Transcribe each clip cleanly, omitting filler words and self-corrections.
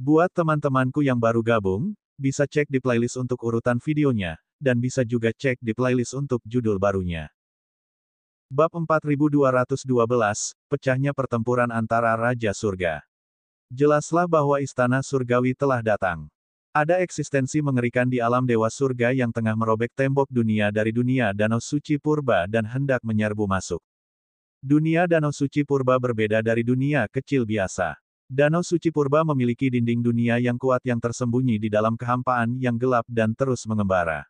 Buat teman-temanku yang baru gabung, bisa cek di playlist untuk urutan videonya, dan bisa juga cek di playlist untuk judul barunya. Bab 4212, Pecahnya Pertempuran Antara Raja Surga. Jelaslah bahwa istana surgawi telah datang. Ada eksistensi mengerikan di alam dewa surga yang tengah merobek tembok dunia dari dunia danau suci purba dan hendak menyerbu masuk. Dunia danau suci purba berbeda dari dunia kecil biasa. Danau suci purba memiliki dinding dunia yang kuat yang tersembunyi di dalam kehampaan yang gelap dan terus mengembara.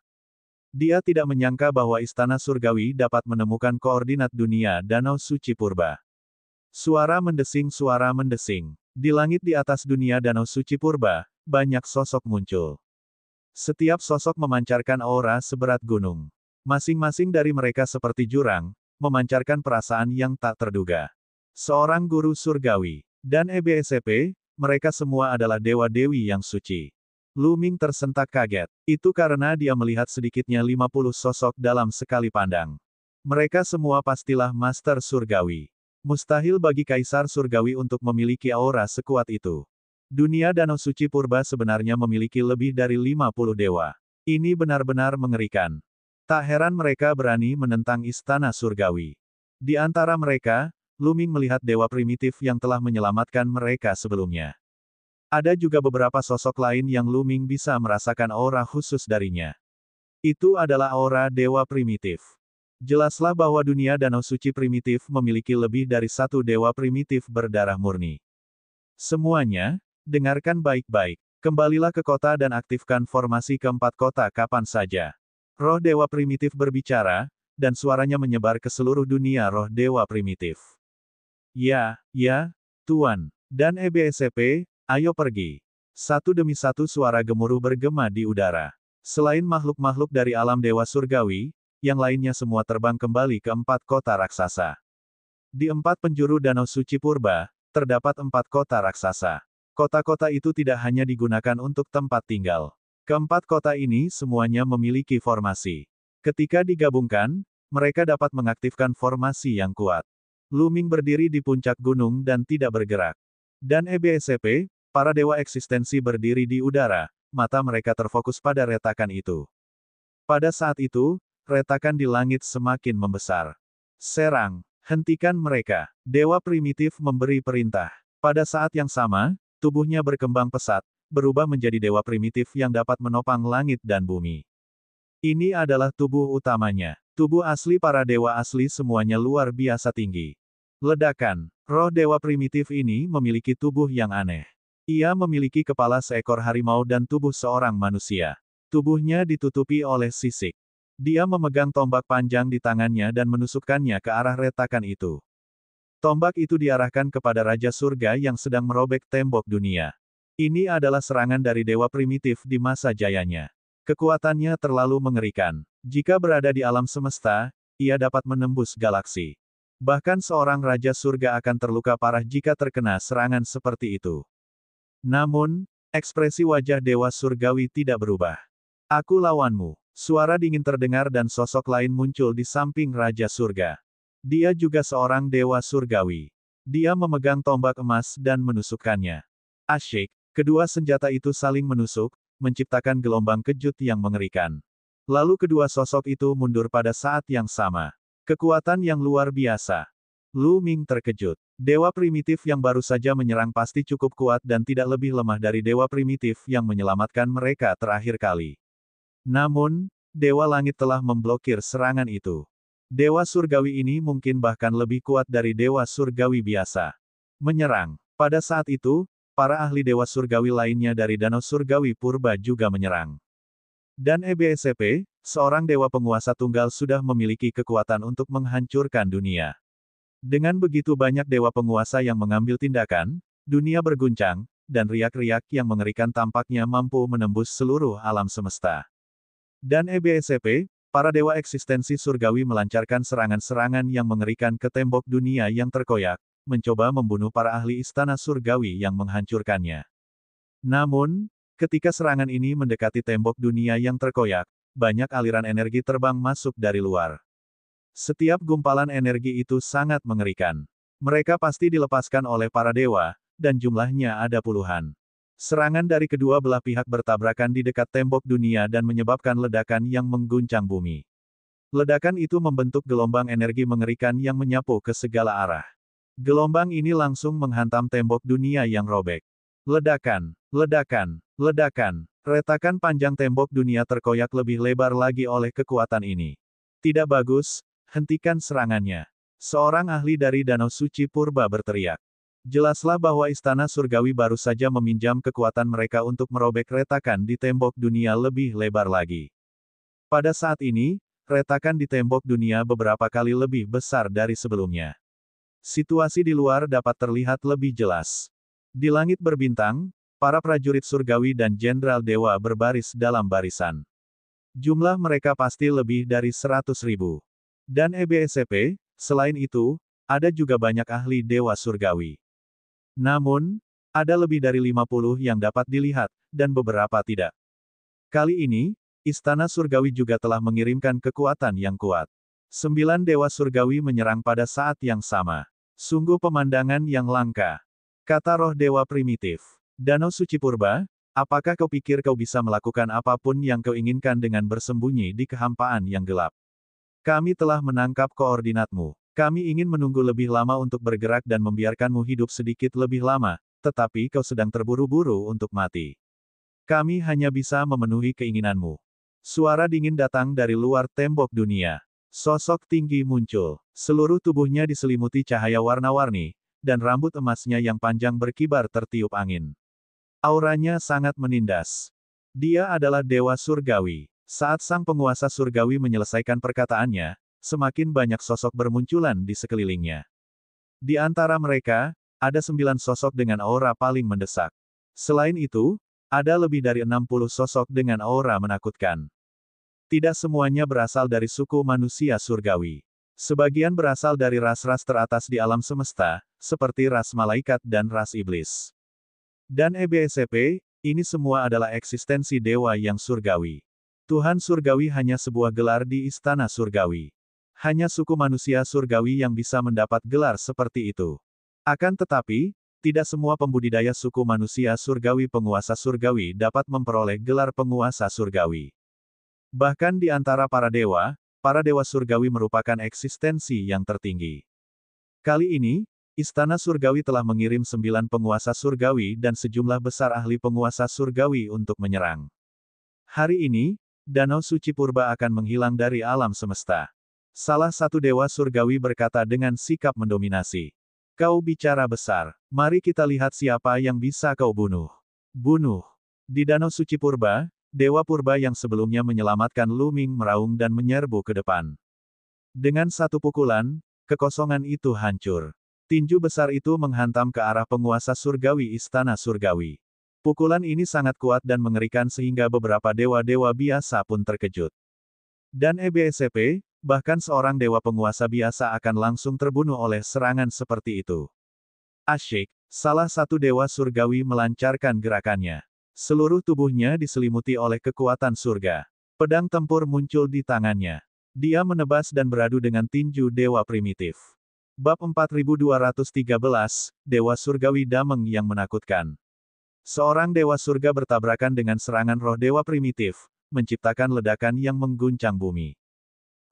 Dia tidak menyangka bahwa istana surgawi dapat menemukan koordinat dunia danau suci purba. Suara mendesing. Di langit di atas dunia danau suci purba, banyak sosok muncul. Setiap sosok memancarkan aura seberat gunung. Masing-masing dari mereka seperti jurang, memancarkan perasaan yang tak terduga. Seorang guru surgawi. Dan EBSP, mereka semua adalah dewa-dewi yang suci. Lu Ming tersentak kaget. Itu karena dia melihat sedikitnya 50 sosok dalam sekali pandang. Mereka semua pastilah master surgawi. Mustahil bagi kaisar surgawi untuk memiliki aura sekuat itu. Dunia danau suci purba sebenarnya memiliki lebih dari 50 dewa. Ini benar-benar mengerikan. Tak heran mereka berani menentang istana surgawi. Di antara mereka, Lu Ming melihat dewa primitif yang telah menyelamatkan mereka sebelumnya. Ada juga beberapa sosok lain yang Lu Ming bisa merasakan aura khusus darinya. Itu adalah aura dewa primitif. Jelaslah bahwa dunia danau suci primitif memiliki lebih dari satu dewa primitif berdarah murni. Semuanya, dengarkan baik-baik. Kembalilah ke kota dan aktifkan formasi keempat kota kapan saja. Roh dewa primitif berbicara, dan suaranya menyebar ke seluruh dunia roh dewa primitif. Ya, Tuan. Dan EBSP, ayo pergi. Satu demi satu suara gemuruh bergema di udara. Selain makhluk-makhluk dari alam dewa surgawi, yang lainnya semua terbang kembali ke 4 kota raksasa. Di 4 penjuru danau suci purba, terdapat 4 kota raksasa. Kota-kota itu tidak hanya digunakan untuk tempat tinggal. Keempat kota ini semuanya memiliki formasi. Ketika digabungkan, mereka dapat mengaktifkan formasi yang kuat. Lu Ming berdiri di puncak gunung dan tidak bergerak. Dan EBSP, para dewa eksistensi berdiri di udara, mata mereka terfokus pada retakan itu. Pada saat itu, retakan di langit semakin membesar. Serang, hentikan mereka. Dewa primitif memberi perintah. Pada saat yang sama, tubuhnya berkembang pesat, berubah menjadi dewa primitif yang dapat menopang langit dan bumi. Ini adalah tubuh utamanya. Tubuh asli para dewa asli semuanya luar biasa tinggi. Ledakan. Roh dewa primitif ini memiliki tubuh yang aneh. Ia memiliki kepala seekor harimau dan tubuh seorang manusia. Tubuhnya ditutupi oleh sisik. Dia memegang tombak panjang di tangannya dan menusukkannya ke arah retakan itu. Tombak itu diarahkan kepada Raja Surga yang sedang merobek tembok dunia. Ini adalah serangan dari dewa primitif di masa jayanya. Kekuatannya terlalu mengerikan. Jika berada di alam semesta, ia dapat menembus galaksi. Bahkan seorang Raja Surga akan terluka parah jika terkena serangan seperti itu. Namun, ekspresi wajah dewa surgawi tidak berubah. Aku lawanmu. Suara dingin terdengar dan sosok lain muncul di samping Raja Surga. Dia juga seorang dewa surgawi. Dia memegang tombak emas dan menusukkannya. Asyik, kedua senjata itu saling menusuk, menciptakan gelombang kejut yang mengerikan. Lalu kedua sosok itu mundur pada saat yang sama. Kekuatan yang luar biasa. Lu Ming terkejut. Dewa primitif yang baru saja menyerang pasti cukup kuat dan tidak lebih lemah dari dewa primitif yang menyelamatkan mereka terakhir kali. Namun, Dewa Langit telah memblokir serangan itu. Dewa surgawi ini mungkin bahkan lebih kuat dari dewa surgawi biasa. Menyerang. Pada saat itu, para ahli dewa surgawi lainnya dari danau surgawi purba juga menyerang. Dan EBSP, seorang dewa penguasa tunggal sudah memiliki kekuatan untuk menghancurkan dunia. Dengan begitu banyak dewa penguasa yang mengambil tindakan, dunia berguncang, dan riak-riak yang mengerikan tampaknya mampu menembus seluruh alam semesta. Dan EBSP, para dewa eksistensi surgawi melancarkan serangan-serangan yang mengerikan ke tembok dunia yang terkoyak, mencoba membunuh para ahli istana surgawi yang menghancurkannya. Namun, ketika serangan ini mendekati tembok dunia yang terkoyak, banyak aliran energi terbang masuk dari luar. Setiap gumpalan energi itu sangat mengerikan. Mereka pasti dilepaskan oleh para dewa, dan jumlahnya ada puluhan. Serangan dari kedua belah pihak bertabrakan di dekat tembok dunia dan menyebabkan ledakan yang mengguncang bumi. Ledakan itu membentuk gelombang energi mengerikan yang menyapu ke segala arah. Gelombang ini langsung menghantam tembok dunia yang robek. Ledakan, ledakan, ledakan. Retakan panjang tembok dunia terkoyak lebih lebar lagi oleh kekuatan ini. Tidak bagus, hentikan serangannya. Seorang ahli dari Danau Suci Purba berteriak. Jelaslah bahwa istana surgawi baru saja meminjam kekuatan mereka untuk merobek retakan di tembok dunia lebih lebar lagi. Pada saat ini, retakan di tembok dunia beberapa kali lebih besar dari sebelumnya. Situasi di luar dapat terlihat lebih jelas. Di langit berbintang, para prajurit surgawi dan jenderal dewa berbaris dalam barisan. Jumlah mereka pasti lebih dari 100.000. Dan EBSCP, selain itu, ada juga banyak ahli dewa surgawi. Namun, ada lebih dari 50 yang dapat dilihat, dan beberapa tidak. Kali ini, Istana Surgawi juga telah mengirimkan kekuatan yang kuat. 9 dewa surgawi menyerang pada saat yang sama. Sungguh pemandangan yang langka. Kata roh dewa primitif. Danau Suci Purba, apakah kau pikir kau bisa melakukan apapun yang kau inginkan dengan bersembunyi di kehampaan yang gelap? Kami telah menangkap koordinatmu. Kami ingin menunggu lebih lama untuk bergerak dan membiarkanmu hidup sedikit lebih lama, tetapi kau sedang terburu-buru untuk mati. Kami hanya bisa memenuhi keinginanmu. Suara dingin datang dari luar tembok dunia. Sosok tinggi muncul. Seluruh tubuhnya diselimuti cahaya warna-warni, dan rambut emasnya yang panjang berkibar tertiup angin. Auranya sangat menindas. Dia adalah dewa surgawi. Saat sang penguasa surgawi menyelesaikan perkataannya, semakin banyak sosok bermunculan di sekelilingnya. Di antara mereka, ada 9 sosok dengan aura paling mendesak. Selain itu, ada lebih dari 60 sosok dengan aura menakutkan. Tidak semuanya berasal dari suku manusia surgawi. Sebagian berasal dari ras-ras teratas di alam semesta, seperti ras malaikat dan ras iblis. Dan EBSCP, ini semua adalah eksistensi dewa yang surgawi. Tuhan surgawi hanya sebuah gelar di istana surgawi. Hanya suku manusia surgawi yang bisa mendapat gelar seperti itu. Akan tetapi, tidak semua pembudidaya suku manusia surgawi penguasa surgawi dapat memperoleh gelar penguasa surgawi. Bahkan di antara para dewa surgawi merupakan eksistensi yang tertinggi. Kali ini, istana surgawi telah mengirim 9 penguasa surgawi dan sejumlah besar ahli penguasa surgawi untuk menyerang. Hari ini, Danau Suci Purba akan menghilang dari alam semesta. Salah satu dewa surgawi berkata dengan sikap mendominasi. Kau bicara besar. Mari kita lihat siapa yang bisa kau bunuh. Bunuh. Di Danau Suci Purba, dewa purba yang sebelumnya menyelamatkan Luming meraung dan menyerbu ke depan. Dengan satu pukulan, kekosongan itu hancur. Tinju besar itu menghantam ke arah penguasa surgawi istana surgawi. Pukulan ini sangat kuat dan mengerikan sehingga beberapa dewa-dewa biasa pun terkejut. Dan EBSCP, bahkan seorang dewa penguasa biasa akan langsung terbunuh oleh serangan seperti itu. Asyik, salah satu dewa surgawi melancarkan gerakannya. Seluruh tubuhnya diselimuti oleh kekuatan surga. Pedang tempur muncul di tangannya. Dia menebas dan beradu dengan tinju dewa primitif. Bab 4213, Dewa Surgawi Dameng yang menakutkan. Seorang dewa surga bertabrakan dengan serangan roh dewa primitif, menciptakan ledakan yang mengguncang bumi.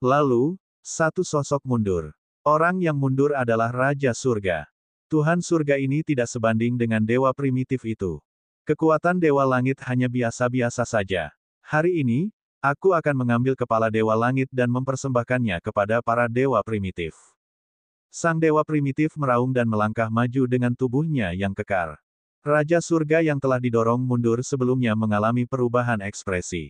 Lalu, satu sosok mundur. Orang yang mundur adalah Raja Surga. Tuhan surga ini tidak sebanding dengan dewa primitif itu. Kekuatan dewa langit hanya biasa-biasa saja. Hari ini, aku akan mengambil kepala dewa langit dan mempersembahkannya kepada para dewa primitif. Sang dewa primitif meraung dan melangkah maju dengan tubuhnya yang kekar. Raja surga yang telah didorong mundur sebelumnya mengalami perubahan ekspresi.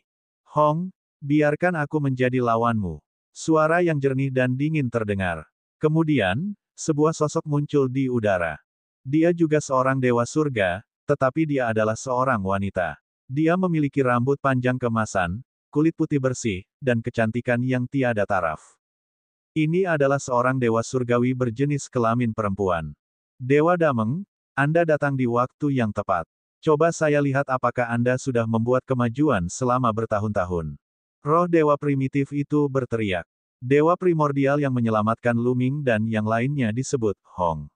Hong, biarkan aku menjadi lawanmu. Suara yang jernih dan dingin terdengar. Kemudian, sebuah sosok muncul di udara. Dia juga seorang dewa surga, tetapi dia adalah seorang wanita. Dia memiliki rambut panjang kemasan, kulit putih bersih, dan kecantikan yang tiada taraf. Ini adalah seorang dewa surgawi berjenis kelamin perempuan. Dewa Dameng, Anda datang di waktu yang tepat. Coba saya lihat apakah Anda sudah membuat kemajuan selama bertahun-tahun. Roh dewa primitif itu berteriak. Dewa primordial yang menyelamatkan Luming dan yang lainnya disebut Hong.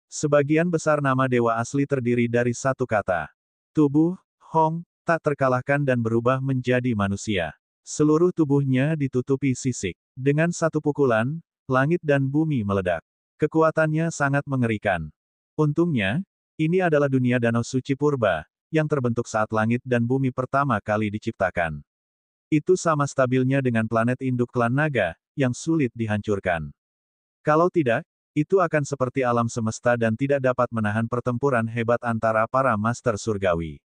Sebagian besar nama dewa asli terdiri dari satu kata. Tubuh Hong tak terkalahkan dan berubah menjadi manusia. Seluruh tubuhnya ditutupi sisik. Dengan satu pukulan, langit dan bumi meledak. Kekuatannya sangat mengerikan. Untungnya, ini adalah dunia danau suci purba, yang terbentuk saat langit dan bumi pertama kali diciptakan. Itu sama stabilnya dengan planet induk klan naga, yang sulit dihancurkan. Kalau tidak, itu akan seperti alam semesta dan tidak dapat menahan pertempuran hebat antara para master surgawi.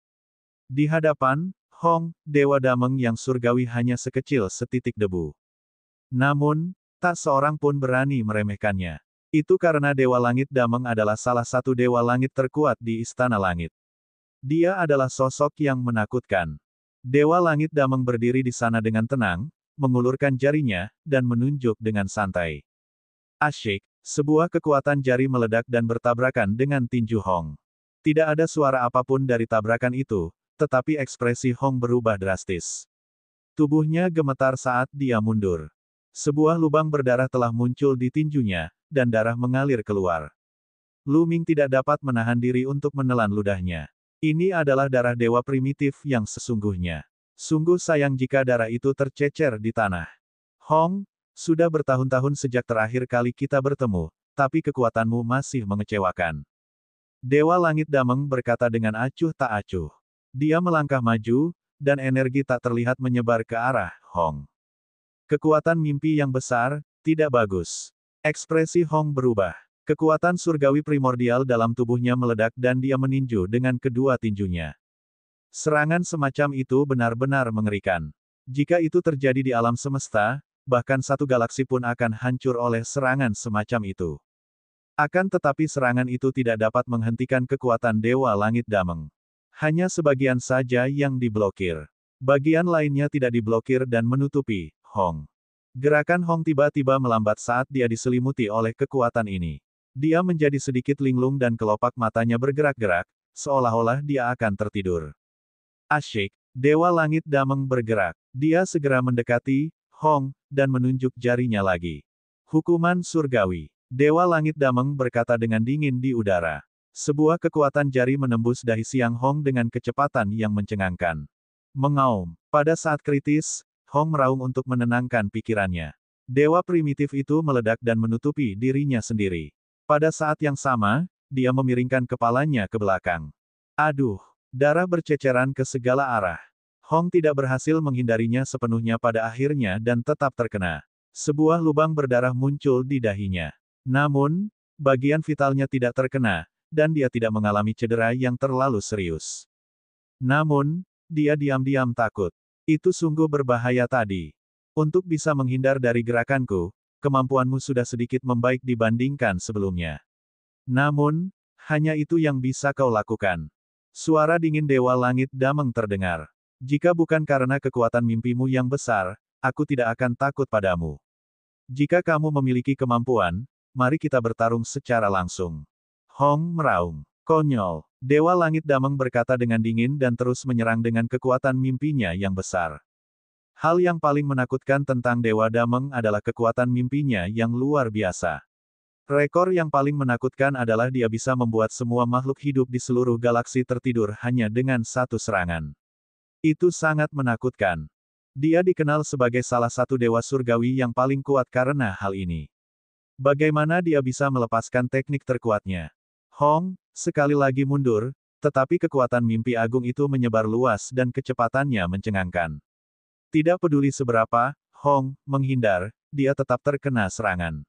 Di hadapan Hong, Dewa Dameng yang surgawi hanya sekecil setitik debu. Namun, tak seorang pun berani meremehkannya. Itu karena Dewa Langit Dameng adalah salah satu Dewa Langit terkuat di Istana Langit. Dia adalah sosok yang menakutkan. Dewa Langit Dameng berdiri di sana dengan tenang, mengulurkan jarinya, dan menunjuk dengan santai. Asyik, sebuah kekuatan jari meledak dan bertabrakan dengan tinju Hong. Tidak ada suara apapun dari tabrakan itu, tetapi ekspresi Hong berubah drastis. Tubuhnya gemetar saat dia mundur. Sebuah lubang berdarah telah muncul di tinjunya, dan darah mengalir keluar. Lu Ming tidak dapat menahan diri untuk menelan ludahnya. Ini adalah darah dewa primitif yang sesungguhnya. Sungguh sayang jika darah itu tercecer di tanah. Hong, sudah bertahun-tahun sejak terakhir kali kita bertemu, tapi kekuatanmu masih mengecewakan. Dewa Langit Dameng berkata dengan acuh tak acuh. Dia melangkah maju, dan energi tak terlihat menyebar ke arah Hong. Kekuatan mimpi yang besar, tidak bagus. Ekspresi Hong berubah. Kekuatan surgawi primordial dalam tubuhnya meledak dan dia meninju dengan kedua tinjunya. Serangan semacam itu benar-benar mengerikan. Jika itu terjadi di alam semesta, bahkan satu galaksi pun akan hancur oleh serangan semacam itu. Akan tetapi serangan itu tidak dapat menghentikan kekuatan Dewa Langit Dameng. Hanya sebagian saja yang diblokir. Bagian lainnya tidak diblokir dan menutupi Hong. Gerakan Hong tiba-tiba melambat saat dia diselimuti oleh kekuatan ini. Dia menjadi sedikit linglung dan kelopak matanya bergerak-gerak, seolah-olah dia akan tertidur. Asyik, Dewa Langit Dameng bergerak. Dia segera mendekati Hong, dan menunjuk jarinya lagi. Hukuman surgawi. Dewa Langit Dameng berkata dengan dingin di udara. Sebuah kekuatan jari menembus dahi Siang Hong dengan kecepatan yang mencengangkan. Mengaum. Pada saat kritis, Hong meraung untuk menenangkan pikirannya. Dewa primitif itu meledak dan menutupi dirinya sendiri. Pada saat yang sama, dia memiringkan kepalanya ke belakang. Aduh, darah berceceran ke segala arah. Hong tidak berhasil menghindarinya sepenuhnya pada akhirnya dan tetap terkena. Sebuah lubang berdarah muncul di dahinya. Namun, bagian vitalnya tidak terkena, dan dia tidak mengalami cedera yang terlalu serius. Namun, dia diam-diam takut. Itu sungguh berbahaya tadi. Untuk bisa menghindar dari gerakanku, kemampuanmu sudah sedikit membaik dibandingkan sebelumnya. Namun, hanya itu yang bisa kau lakukan. Suara dingin Dewa Langit Dameng terdengar. Jika bukan karena kekuatan mimpimu yang besar, aku tidak akan takut padamu. Jika kamu memiliki kemampuan, mari kita bertarung secara langsung. Hong meraung. Konyol. Dewa Langit Dameng berkata dengan dingin dan terus menyerang dengan kekuatan mimpinya yang besar. Hal yang paling menakutkan tentang Dewa Dameng adalah kekuatan mimpinya yang luar biasa. Rekor yang paling menakutkan adalah dia bisa membuat semua makhluk hidup di seluruh galaksi tertidur hanya dengan satu serangan. Itu sangat menakutkan. Dia dikenal sebagai salah satu dewa surgawi yang paling kuat karena hal ini. Bagaimana dia bisa melepaskan teknik terkuatnya? Hong, sekali lagi mundur, tetapi kekuatan mimpi agung itu menyebar luas dan kecepatannya mencengangkan. Tidak peduli seberapa Hong menghindar, dia tetap terkena serangan.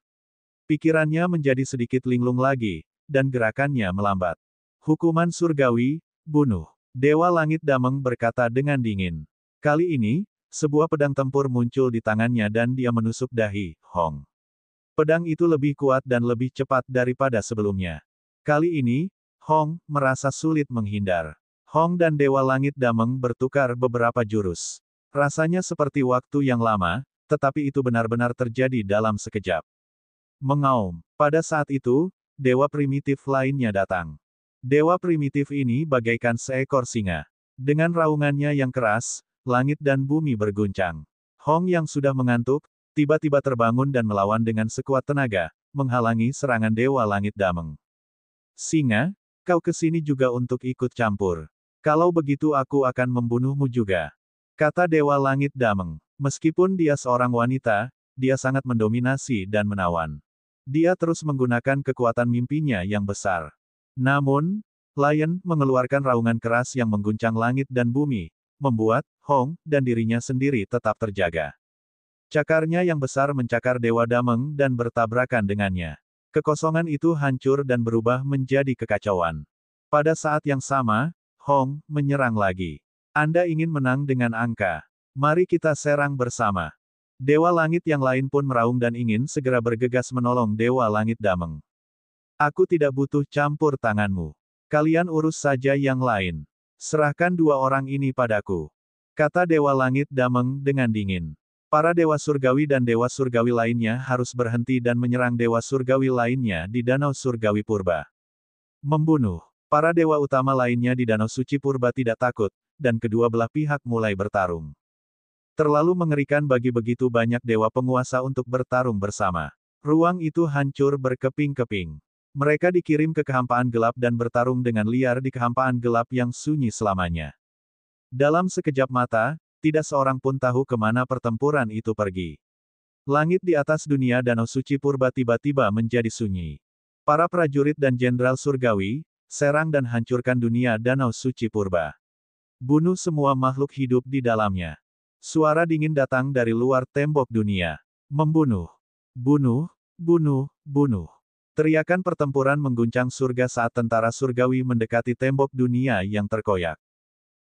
Pikirannya menjadi sedikit linglung lagi, dan gerakannya melambat. Hukuman surgawi, bunuh. Dewa Langit Dameng berkata dengan dingin. Kali ini, sebuah pedang tempur muncul di tangannya dan dia menusuk dahi Hong. Pedang itu lebih kuat dan lebih cepat daripada sebelumnya. Kali ini, Hong merasa sulit menghindar. Hong dan Dewa Langit Dameng bertukar beberapa jurus. Rasanya seperti waktu yang lama, tetapi itu benar-benar terjadi dalam sekejap. Mengaum. Pada saat itu, dewa primitif lainnya datang. Dewa primitif ini bagaikan seekor singa. Dengan raungannya yang keras, langit dan bumi berguncang. Hong yang sudah mengantuk, tiba-tiba terbangun dan melawan dengan sekuat tenaga, menghalangi serangan Dewa Langit Dameng. Singa, kau kesini juga untuk ikut campur. Kalau begitu aku akan membunuhmu juga. Kata Dewa Langit Dameng. Meskipun dia seorang wanita, dia sangat mendominasi dan menawan. Dia terus menggunakan kekuatan mimpinya yang besar. Namun, Lion mengeluarkan raungan keras yang mengguncang langit dan bumi, membuat Hong dan dirinya sendiri tetap terjaga. Cakarnya yang besar mencakar Dewa Dameng dan bertabrakan dengannya. Kekosongan itu hancur dan berubah menjadi kekacauan. Pada saat yang sama, Hong menyerang lagi. Anda ingin menang dengan angka. Mari kita serang bersama. Dewa Langit yang lain pun meraung dan ingin segera bergegas menolong Dewa Langit Dameng. Aku tidak butuh campur tanganmu. Kalian urus saja yang lain. Serahkan dua orang ini padaku. Kata Dewa Langit Dameng dengan dingin. Para Dewa Surgawi dan Dewa Surgawi lainnya harus berhenti dan menyerang Dewa Surgawi lainnya di Danau Surgawi Purba. Membunuh. Para dewa utama lainnya di Danau Suci Purba tidak takut, dan kedua belah pihak mulai bertarung. Terlalu mengerikan bagi begitu banyak dewa penguasa untuk bertarung bersama. Ruang itu hancur berkeping-keping. Mereka dikirim ke kehampaan gelap dan bertarung dengan liar di kehampaan gelap yang sunyi selamanya. Dalam sekejap mata, tidak seorang pun tahu kemana pertempuran itu pergi. Langit di atas dunia Danau Suci Purba tiba-tiba menjadi sunyi. Para prajurit dan jenderal surgawi, serang dan hancurkan dunia Danau Suci Purba. Bunuh semua makhluk hidup di dalamnya. Suara dingin datang dari luar tembok dunia. Membunuh. Bunuh, bunuh, bunuh. Teriakan pertempuran mengguncang surga saat tentara surgawi mendekati tembok dunia yang terkoyak.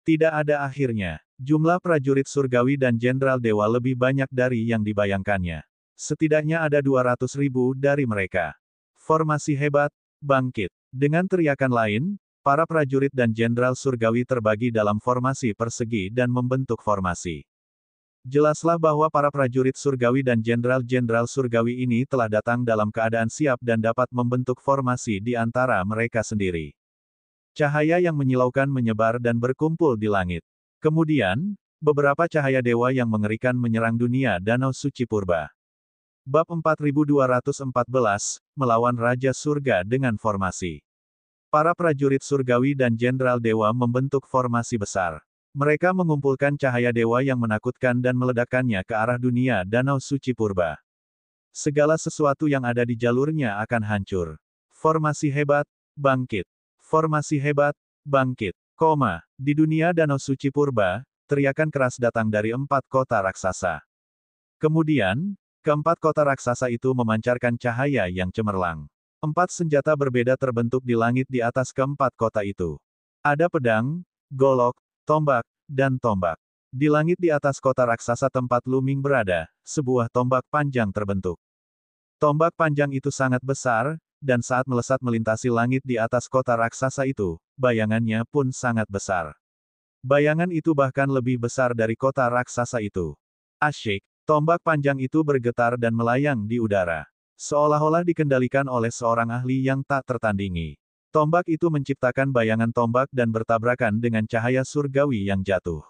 Tidak ada akhirnya. Jumlah prajurit surgawi dan jenderal dewa lebih banyak dari yang dibayangkannya. Setidaknya ada 200.000 dari mereka. Formasi hebat, bangkit. Dengan teriakan lain, para prajurit dan jenderal surgawi terbagi dalam formasi persegi dan membentuk formasi. Jelaslah bahwa para prajurit surgawi dan jenderal-jenderal surgawi ini telah datang dalam keadaan siap dan dapat membentuk formasi di antara mereka sendiri. Cahaya yang menyilaukan menyebar dan berkumpul di langit. Kemudian, beberapa cahaya dewa yang mengerikan menyerang dunia Danau Suci Purba. Bab 4214, melawan Raja Surga dengan formasi. Para prajurit surgawi dan jenderal dewa membentuk formasi besar. Mereka mengumpulkan cahaya dewa yang menakutkan dan meledakkannya ke arah dunia Danau Suci Purba. Segala sesuatu yang ada di jalurnya akan hancur. Formasi hebat, bangkit. Formasi hebat, bangkit. Di dunia Danau Suci Purba, teriakan keras datang dari 4 kota raksasa. Kemudian, keempat kota raksasa itu memancarkan cahaya yang cemerlang. 4 senjata berbeda terbentuk di langit di atas keempat kota itu. Ada pedang, golok, tombak, dan tombak. Di langit di atas kota raksasa tempat Luming berada, sebuah tombak panjang terbentuk. Tombak panjang itu sangat besar, dan saat melesat melintasi langit di atas kota raksasa itu, bayangannya pun sangat besar. Bayangan itu bahkan lebih besar dari kota raksasa itu. Asyik, tombak panjang itu bergetar dan melayang di udara. Seolah-olah dikendalikan oleh seorang ahli yang tak tertandingi. Tombak itu menciptakan bayangan tombak dan bertabrakan dengan cahaya surgawi yang jatuh.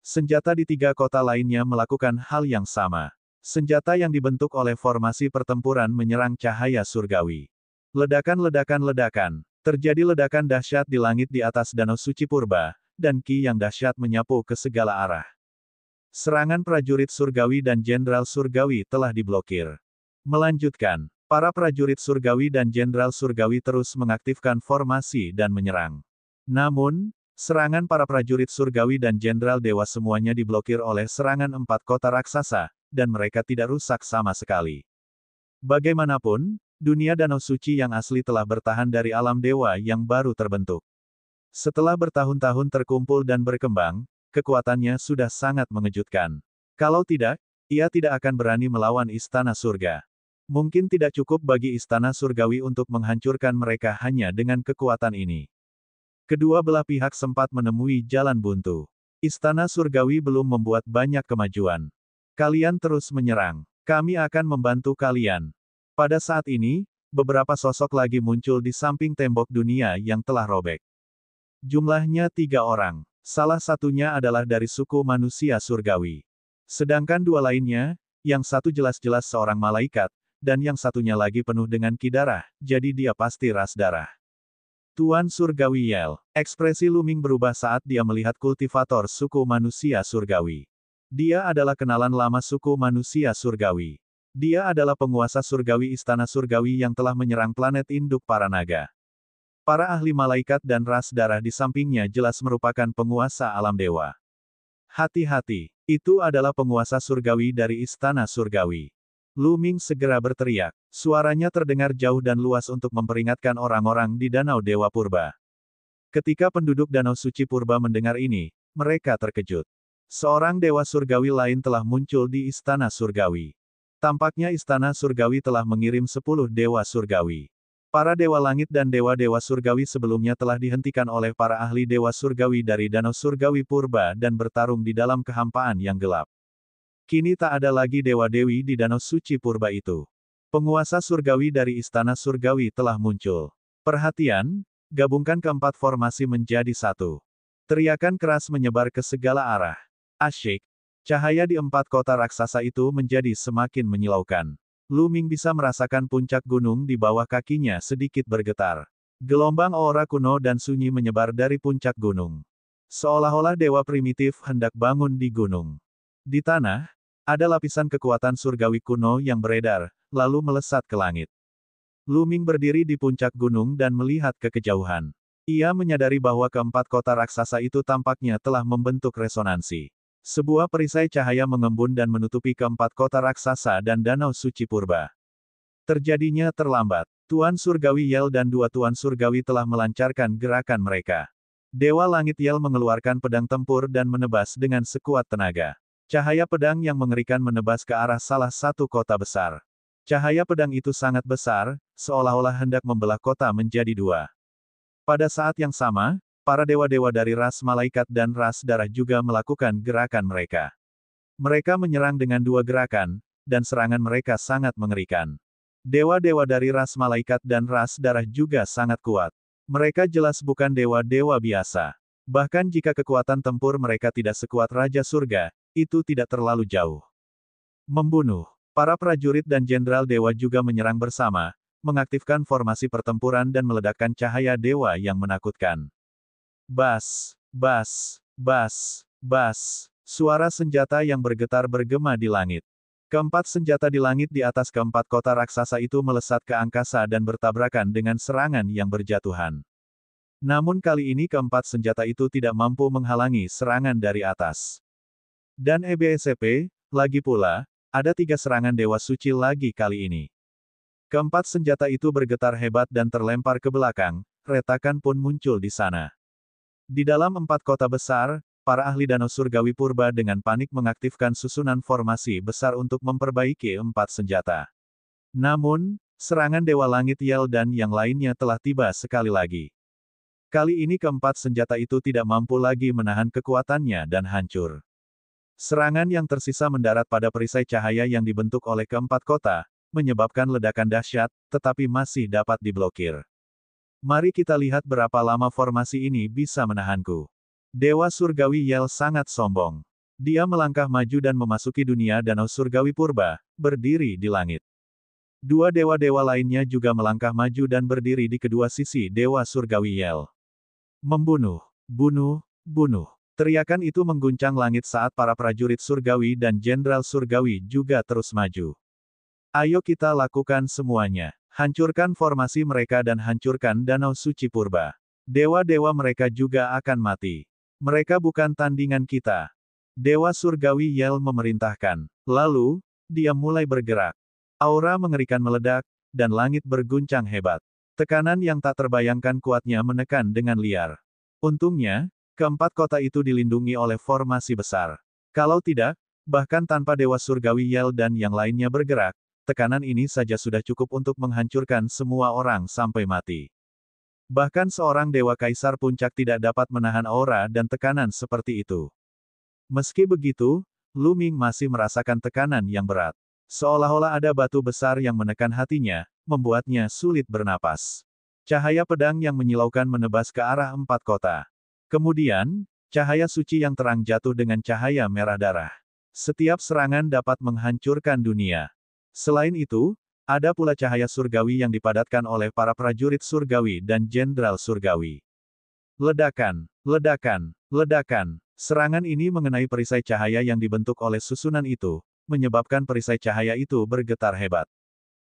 Senjata di 3 kota lainnya melakukan hal yang sama. Senjata yang dibentuk oleh formasi pertempuran menyerang cahaya surgawi. Ledakan-ledakan-ledakan. Terjadi ledakan dahsyat di langit di atas Danau Suci Purba, dan ki yang dahsyat menyapu ke segala arah. Serangan prajurit surgawi dan jenderal surgawi telah diblokir. Melanjutkan, para prajurit surgawi dan jenderal surgawi terus mengaktifkan formasi dan menyerang. Namun, serangan para prajurit surgawi dan jenderal dewa semuanya diblokir oleh serangan 4 kota raksasa, dan mereka tidak rusak sama sekali. Bagaimanapun, dunia Danau Suci yang asli telah bertahan dari alam dewa yang baru terbentuk. Setelah bertahun-tahun terkumpul dan berkembang, kekuatannya sudah sangat mengejutkan. Kalau tidak, ia tidak akan berani melawan Istana Surga. Mungkin tidak cukup bagi Istana Surgawi untuk menghancurkan mereka hanya dengan kekuatan ini. Kedua belah pihak sempat menemui jalan buntu. Istana Surgawi belum membuat banyak kemajuan. Kalian terus menyerang. Kami akan membantu kalian. Pada saat ini, beberapa sosok lagi muncul di samping tembok dunia yang telah robek. Jumlahnya 3 orang. Salah satunya adalah dari suku manusia surgawi. Sedangkan 2 lainnya, yang satu jelas-jelas seorang malaikat, dan yang satunya lagi penuh dengan ki darah, jadi dia pasti ras darah. Tuan Surgawi Yel. Ekspresi Lu Ming berubah saat dia melihat kultivator suku manusia surgawi. Dia adalah kenalan lama suku manusia surgawi. Dia adalah penguasa surgawi istana surgawi yang telah menyerang planet induk para naga. Para ahli malaikat dan ras darah di sampingnya jelas merupakan penguasa alam dewa. Hati-hati, itu adalah penguasa surgawi dari istana surgawi. Lu Ming segera berteriak. Suaranya terdengar jauh dan luas untuk memperingatkan orang-orang di Danau Dewa Purba. Ketika penduduk Danau Suci Purba mendengar ini, mereka terkejut. Seorang dewa surgawi lain telah muncul di istana surgawi. Tampaknya istana surgawi telah mengirim 10 dewa surgawi. Para dewa langit dan dewa-dewa surgawi sebelumnya telah dihentikan oleh para ahli dewa surgawi dari Danau Surgawi Purba dan bertarung di dalam kehampaan yang gelap. Kini tak ada lagi dewa-dewi di Danau Suci Purba itu. Penguasa surgawi dari istana surgawi telah muncul. Perhatian, gabungkan keempat formasi menjadi satu. Teriakan keras menyebar ke segala arah. Asyik. Cahaya di 4 kota raksasa itu menjadi semakin menyilaukan. Lu Ming bisa merasakan puncak gunung di bawah kakinya sedikit bergetar. Gelombang aura kuno dan sunyi menyebar dari puncak gunung. Seolah-olah dewa primitif hendak bangun di gunung. Di tanah, ada lapisan kekuatan surgawi kuno yang beredar, lalu melesat ke langit. Lu Ming berdiri di puncak gunung dan melihat ke kejauhan. Ia menyadari bahwa keempat kota raksasa itu tampaknya telah membentuk resonansi. Sebuah perisai cahaya mengembun dan menutupi keempat kota raksasa dan Danau Suci Purba. Terjadinya terlambat. Tuan Surgawi Yel dan 2 Tuan Surgawi telah melancarkan gerakan mereka. Dewa Langit Yel mengeluarkan pedang tempur dan menebas dengan sekuat tenaga. Cahaya pedang yang mengerikan menebas ke arah salah satu kota besar. Cahaya pedang itu sangat besar, seolah-olah hendak membelah kota menjadi 2. Pada saat yang sama, para dewa-dewa dari ras malaikat dan ras darah juga melakukan gerakan mereka. Mereka menyerang dengan 2 gerakan, dan serangan mereka sangat mengerikan. Dewa-dewa dari ras malaikat dan ras darah juga sangat kuat. Mereka jelas bukan dewa-dewa biasa. Bahkan jika kekuatan tempur mereka tidak sekuat Raja Surga, itu tidak terlalu jauh. Membunuh. Para prajurit dan jenderal dewa juga menyerang bersama, mengaktifkan formasi pertempuran dan meledakkan cahaya dewa yang menakutkan. Bas, bas, bas, bas. Suara senjata yang bergetar bergema di langit. Keempat senjata di langit di atas keempat kota raksasa itu melesat ke angkasa dan bertabrakan dengan serangan yang berjatuhan. Namun kali ini keempat senjata itu tidak mampu menghalangi serangan dari atas. Dan EBSP, lagi pula, ada 3 serangan dewa suci lagi kali ini. Keempat senjata itu bergetar hebat dan terlempar ke belakang, retakan pun muncul di sana. Di dalam 4 kota besar, para ahli Danau Surgawi Purba dengan panik mengaktifkan susunan formasi besar untuk memperbaiki 4 senjata. Namun, serangan Dewa Langit Yel dan yang lainnya telah tiba sekali lagi. Kali ini keempat senjata itu tidak mampu lagi menahan kekuatannya dan hancur. Serangan yang tersisa mendarat pada perisai cahaya yang dibentuk oleh keempat kota, menyebabkan ledakan dahsyat, tetapi masih dapat diblokir. Mari kita lihat berapa lama formasi ini bisa menahanku. Dewa Surgawi Yel sangat sombong. Dia melangkah maju dan memasuki dunia Danau Surgawi Purba, berdiri di langit. 2 dewa-dewa lainnya juga melangkah maju dan berdiri di kedua sisi Dewa Surgawi Yel. Membunuh, bunuh, bunuh. Teriakan itu mengguncang langit saat para prajurit surgawi dan jenderal surgawi juga terus maju. Ayo kita lakukan semuanya. Hancurkan formasi mereka dan hancurkan Danau Suci Purba. Dewa-dewa mereka juga akan mati. Mereka bukan tandingan kita. Dewa Surgawi Yel memerintahkan. Lalu, dia mulai bergerak. Aura mengerikan meledak, dan langit berguncang hebat. Tekanan yang tak terbayangkan kuatnya menekan dengan liar. Untungnya, keempat kota itu dilindungi oleh formasi besar. Kalau tidak, bahkan tanpa Dewa Surgawi Yel dan yang lainnya bergerak, tekanan ini saja sudah cukup untuk menghancurkan semua orang sampai mati. Bahkan seorang Dewa Kaisar Puncak tidak dapat menahan aura dan tekanan seperti itu. Meski begitu, Lu Ming masih merasakan tekanan yang berat. Seolah-olah ada batu besar yang menekan hatinya, membuatnya sulit bernapas. Cahaya pedang yang menyilaukan menebas ke arah 4 kota. Kemudian, cahaya suci yang terang jatuh dengan cahaya merah darah. Setiap serangan dapat menghancurkan dunia. Selain itu, Ada pula cahaya surgawi yang dipadatkan oleh para prajurit surgawi dan jenderal surgawi. Ledakan, ledakan, ledakan. Serangan ini mengenai perisai cahaya yang dibentuk oleh susunan itu, menyebabkan perisai cahaya itu bergetar hebat.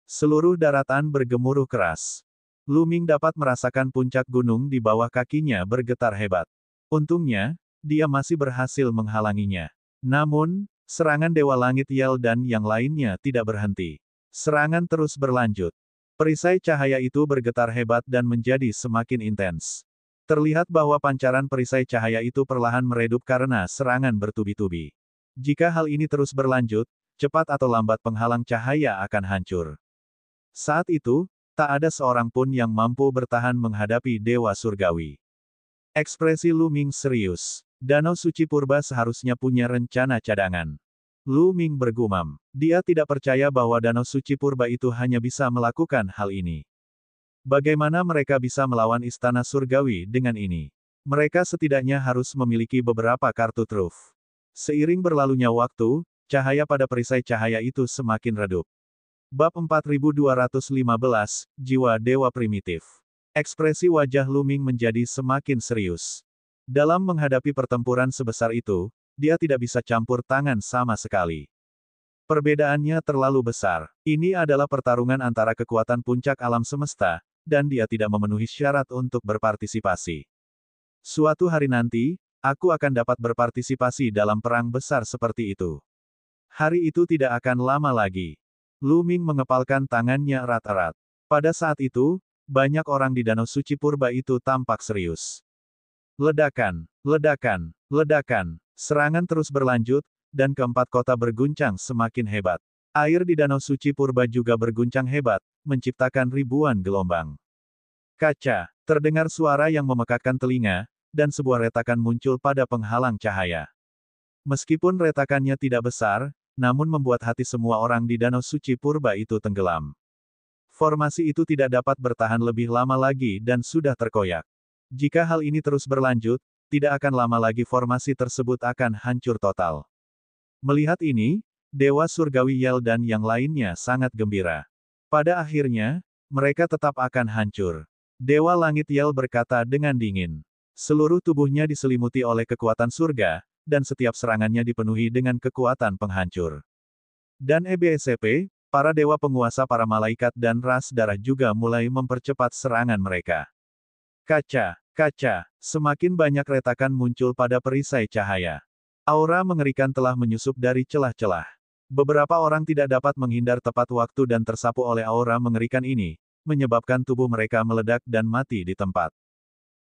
Seluruh daratan bergemuruh keras. Lu Ming dapat merasakan puncak gunung di bawah kakinya bergetar hebat. Untungnya, dia masih berhasil menghalanginya. Namun, serangan Dewa Langit Yel dan yang lainnya tidak berhenti. Serangan terus berlanjut. Perisai cahaya itu bergetar hebat dan menjadi semakin intens. Terlihat bahwa pancaran perisai cahaya itu perlahan meredup karena serangan bertubi-tubi. Jika hal ini terus berlanjut, cepat atau lambat penghalang cahaya akan hancur. Saat itu, tak ada seorang pun yang mampu bertahan menghadapi Dewa Surgawi. Ekspresi Lu Ming serius. Danau Suci Purba seharusnya punya rencana cadangan. Lu Ming bergumam. Dia tidak percaya bahwa Danau Suci Purba itu hanya bisa melakukan hal ini. Bagaimana mereka bisa melawan Istana Surgawi dengan ini? Mereka setidaknya harus memiliki beberapa kartu truf. Seiring berlalunya waktu, cahaya pada perisai cahaya itu semakin redup. Bab 4215, Jiwa Dewa Primitif. Ekspresi wajah Lu Ming menjadi semakin serius. Dalam menghadapi pertempuran sebesar itu, dia tidak bisa campur tangan sama sekali. Perbedaannya terlalu besar. Ini adalah pertarungan antara kekuatan puncak alam semesta, dan dia tidak memenuhi syarat untuk berpartisipasi. Suatu hari nanti, aku akan dapat berpartisipasi dalam perang besar seperti itu. Hari itu tidak akan lama lagi. Lu Ming mengepalkan tangannya erat-erat. Pada saat itu, banyak orang di Danau Suci Purba itu tampak serius. Ledakan, ledakan, ledakan. Serangan terus berlanjut, dan keempat kota berguncang semakin hebat. Air di Danau Suci Purba juga berguncang hebat, menciptakan ribuan gelombang. Kaca, terdengar suara yang memekakkan telinga, dan sebuah retakan muncul pada penghalang cahaya. Meskipun retakannya tidak besar, namun membuat hati semua orang di Danau Suci Purba itu tenggelam. Formasi itu tidak dapat bertahan lebih lama lagi dan sudah terkoyak. Jika hal ini terus berlanjut, tidak akan lama lagi formasi tersebut akan hancur total. Melihat ini, Dewa Surgawi Yel dan yang lainnya sangat gembira. Pada akhirnya, mereka tetap akan hancur. Dewa Langit Yel berkata dengan dingin. Seluruh tubuhnya diselimuti oleh kekuatan surga, dan setiap serangannya dipenuhi dengan kekuatan penghancur. Dan EBSCP, para dewa penguasa para malaikat dan ras darah juga mulai mempercepat serangan mereka. Kaca, kaca, semakin banyak retakan muncul pada perisai cahaya. Aura mengerikan telah menyusup dari celah-celah. Beberapa orang tidak dapat menghindar tepat waktu dan tersapu oleh aura mengerikan ini, menyebabkan tubuh mereka meledak dan mati di tempat.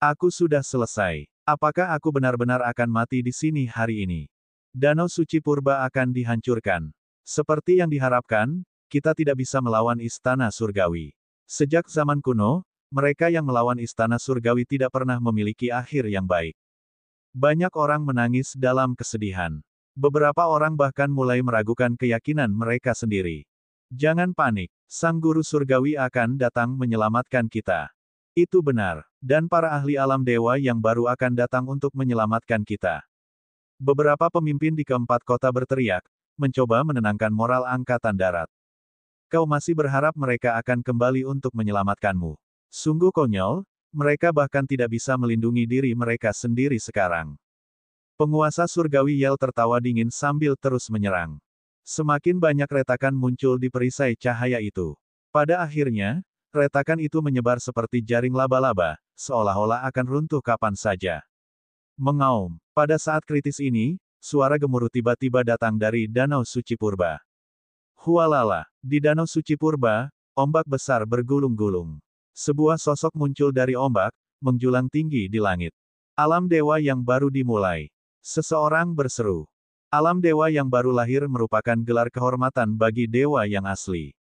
Aku sudah selesai. Apakah aku benar-benar akan mati di sini hari ini? Danau Suci Purba akan dihancurkan. Seperti yang diharapkan, kita tidak bisa melawan Istana Surgawi. Sejak zaman kuno, mereka yang melawan Istana Surgawi tidak pernah memiliki akhir yang baik. Banyak orang menangis dalam kesedihan. Beberapa orang bahkan mulai meragukan keyakinan mereka sendiri. Jangan panik, Sang Guru Surgawi akan datang menyelamatkan kita. Itu benar, dan para ahli alam dewa yang baru akan datang untuk menyelamatkan kita. Beberapa pemimpin di keempat kota berteriak, mencoba menenangkan moral angkatan darat. Kau masih berharap mereka akan kembali untuk menyelamatkanmu. Sungguh konyol, mereka bahkan tidak bisa melindungi diri mereka sendiri sekarang. Penguasa surgawi Yel tertawa dingin sambil terus menyerang. Semakin banyak retakan muncul di perisai cahaya itu. Pada akhirnya, retakan itu menyebar seperti jaring laba-laba, seolah-olah akan runtuh kapan saja. Mengaum. Pada saat kritis ini, suara gemuruh tiba-tiba datang dari Danau Suci Purba. Hualala, di Danau Suci Purba, ombak besar bergulung-gulung. Sebuah sosok muncul dari ombak, menjulang tinggi di langit. Alam dewa yang baru dimulai. Seseorang berseru. Alam dewa yang baru lahir merupakan gelar kehormatan bagi dewa yang asli.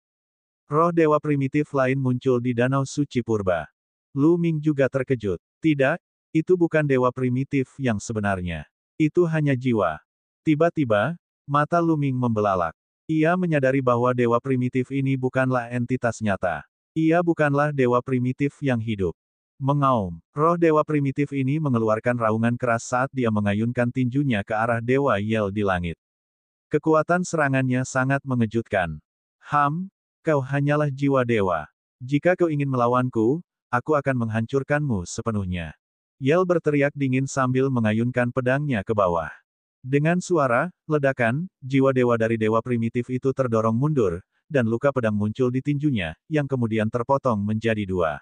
Roh dewa primitif lain muncul di Danau Suci Purba. Lu Ming juga terkejut. Tidak, itu bukan dewa primitif yang sebenarnya. Itu hanya jiwa. Tiba-tiba, mata Lu Ming membelalak. Ia menyadari bahwa dewa primitif ini bukanlah entitas nyata. Ia bukanlah dewa primitif yang hidup. Mengaum. Roh dewa primitif ini mengeluarkan raungan keras saat dia mengayunkan tinjunya ke arah dewa Yel di langit. Kekuatan serangannya sangat mengejutkan. kau hanyalah jiwa dewa. Jika kau ingin melawanku, aku akan menghancurkanmu sepenuhnya. Yel berteriak dingin sambil mengayunkan pedangnya ke bawah. Dengan suara ledakan, jiwa dewa dari dewa primitif itu terdorong mundur, dan luka pedang muncul di tinjunya, yang kemudian terpotong menjadi dua.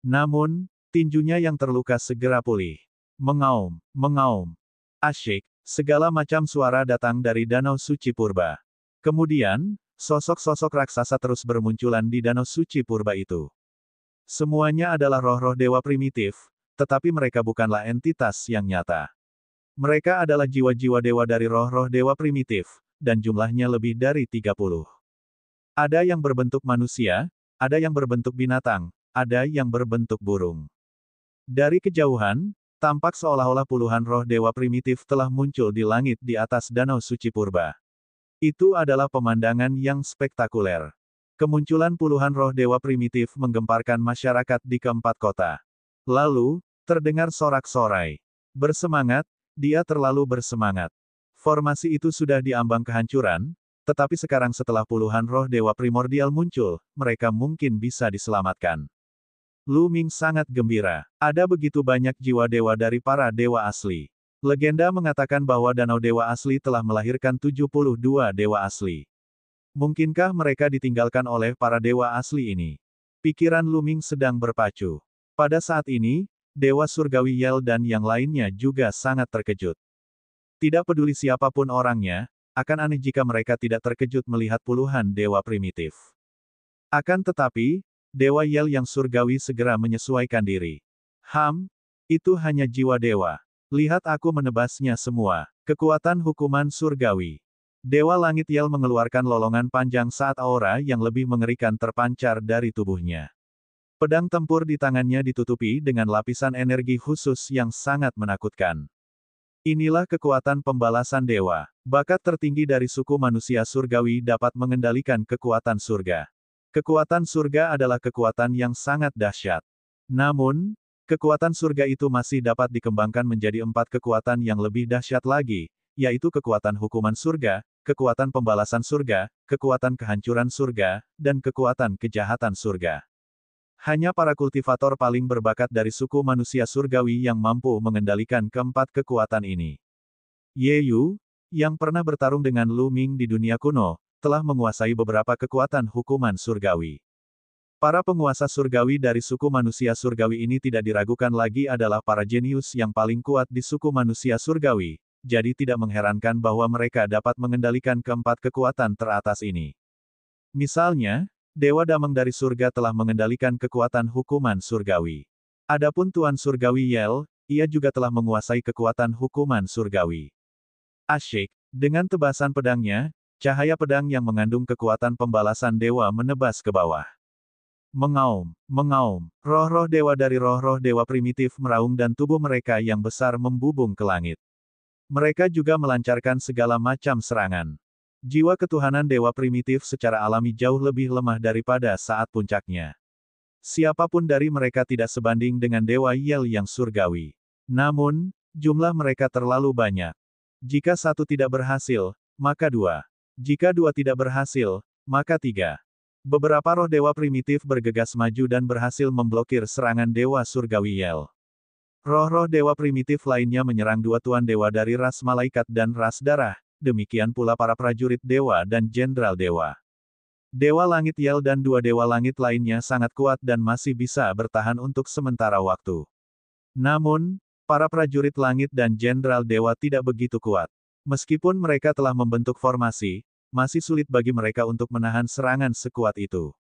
Namun, tinjunya yang terluka segera pulih. Mengaum, mengaum. Asyik, segala macam suara datang dari Danau Suci Purba. Kemudian, sosok-sosok raksasa terus bermunculan di Danau Suci Purba itu. Semuanya adalah roh-roh dewa primitif, tetapi mereka bukanlah entitas yang nyata. Mereka adalah jiwa-jiwa dewa dari roh-roh dewa primitif, dan jumlahnya lebih dari 30. Ada yang berbentuk manusia, ada yang berbentuk binatang, ada yang berbentuk burung. Dari kejauhan, tampak seolah-olah puluhan roh dewa primitif telah muncul di langit di atas Danau Suci Purba. Itu adalah pemandangan yang spektakuler. Kemunculan puluhan roh dewa primitif menggemparkan masyarakat di keempat kota. Lalu, terdengar sorak-sorai. Bersemangat, dia terlalu bersemangat. Formasi itu sudah diambang kehancuran, tetapi sekarang setelah puluhan roh dewa primordial muncul, mereka mungkin bisa diselamatkan. Lu Ming sangat gembira. Ada begitu banyak jiwa dewa dari para dewa asli. Legenda mengatakan bahwa Danau Dewa Asli telah melahirkan 72 dewa asli. Mungkinkah mereka ditinggalkan oleh para dewa asli ini? Pikiran Lu Ming sedang berpacu. Pada saat ini, Dewa Surgawi Yel dan yang lainnya juga sangat terkejut. Tidak peduli siapapun orangnya, akan aneh jika mereka tidak terkejut melihat puluhan dewa primitif. Akan tetapi, Dewa Yel yang surgawi segera menyesuaikan diri. Itu hanya jiwa dewa. Lihat aku menebasnya semua. Kekuatan hukuman surgawi. Dewa Langit Yel mengeluarkan lolongan panjang saat aura yang lebih mengerikan terpancar dari tubuhnya. Pedang tempur di tangannya ditutupi dengan lapisan energi khusus yang sangat menakutkan. Inilah kekuatan pembalasan dewa. Bakat tertinggi dari suku manusia surgawi dapat mengendalikan kekuatan surga. Kekuatan surga adalah kekuatan yang sangat dahsyat. Namun, kekuatan surga itu masih dapat dikembangkan menjadi 4 kekuatan yang lebih dahsyat lagi, yaitu kekuatan hukuman surga, kekuatan pembalasan surga, kekuatan kehancuran surga, dan kekuatan kejahatan surga. Hanya para kultivator paling berbakat dari suku manusia surgawi yang mampu mengendalikan keempat kekuatan ini. Ye Yu, yang pernah bertarung dengan Lu Ming di dunia kuno, telah menguasai beberapa kekuatan hukuman surgawi. Para penguasa surgawi dari suku manusia surgawi ini tidak diragukan lagi adalah para jenius yang paling kuat di suku manusia surgawi, jadi tidak mengherankan bahwa mereka dapat mengendalikan keempat kekuatan teratas ini. Misalnya, Dewa Damang dari surga telah mengendalikan kekuatan hukuman surgawi. Adapun Tuan Surgawi Yel, ia juga telah menguasai kekuatan hukuman surgawi. Asyik, dengan tebasan pedangnya, cahaya pedang yang mengandung kekuatan pembalasan dewa menebas ke bawah. Mengaum, mengaum, roh-roh dewa dari roh-roh dewa primitif meraung dan tubuh mereka yang besar membubung ke langit. Mereka juga melancarkan segala macam serangan. Jiwa ketuhanan dewa primitif secara alami jauh lebih lemah daripada saat puncaknya. Siapapun dari mereka tidak sebanding dengan Dewa Yel yang surgawi. Namun, jumlah mereka terlalu banyak. Jika satu tidak berhasil, maka dua. Jika dua tidak berhasil, maka tiga. Beberapa roh dewa primitif bergegas maju dan berhasil memblokir serangan Dewa Surgawi Yel. Roh-roh dewa primitif lainnya menyerang dua tuan dewa dari ras malaikat dan ras darah. Demikian pula para prajurit dewa dan jenderal dewa. Dewa Langit Yel dan dua dewa langit lainnya sangat kuat dan masih bisa bertahan untuk sementara waktu. Namun, para prajurit langit dan jenderal dewa tidak begitu kuat. Meskipun mereka telah membentuk formasi, masih sulit bagi mereka untuk menahan serangan sekuat itu.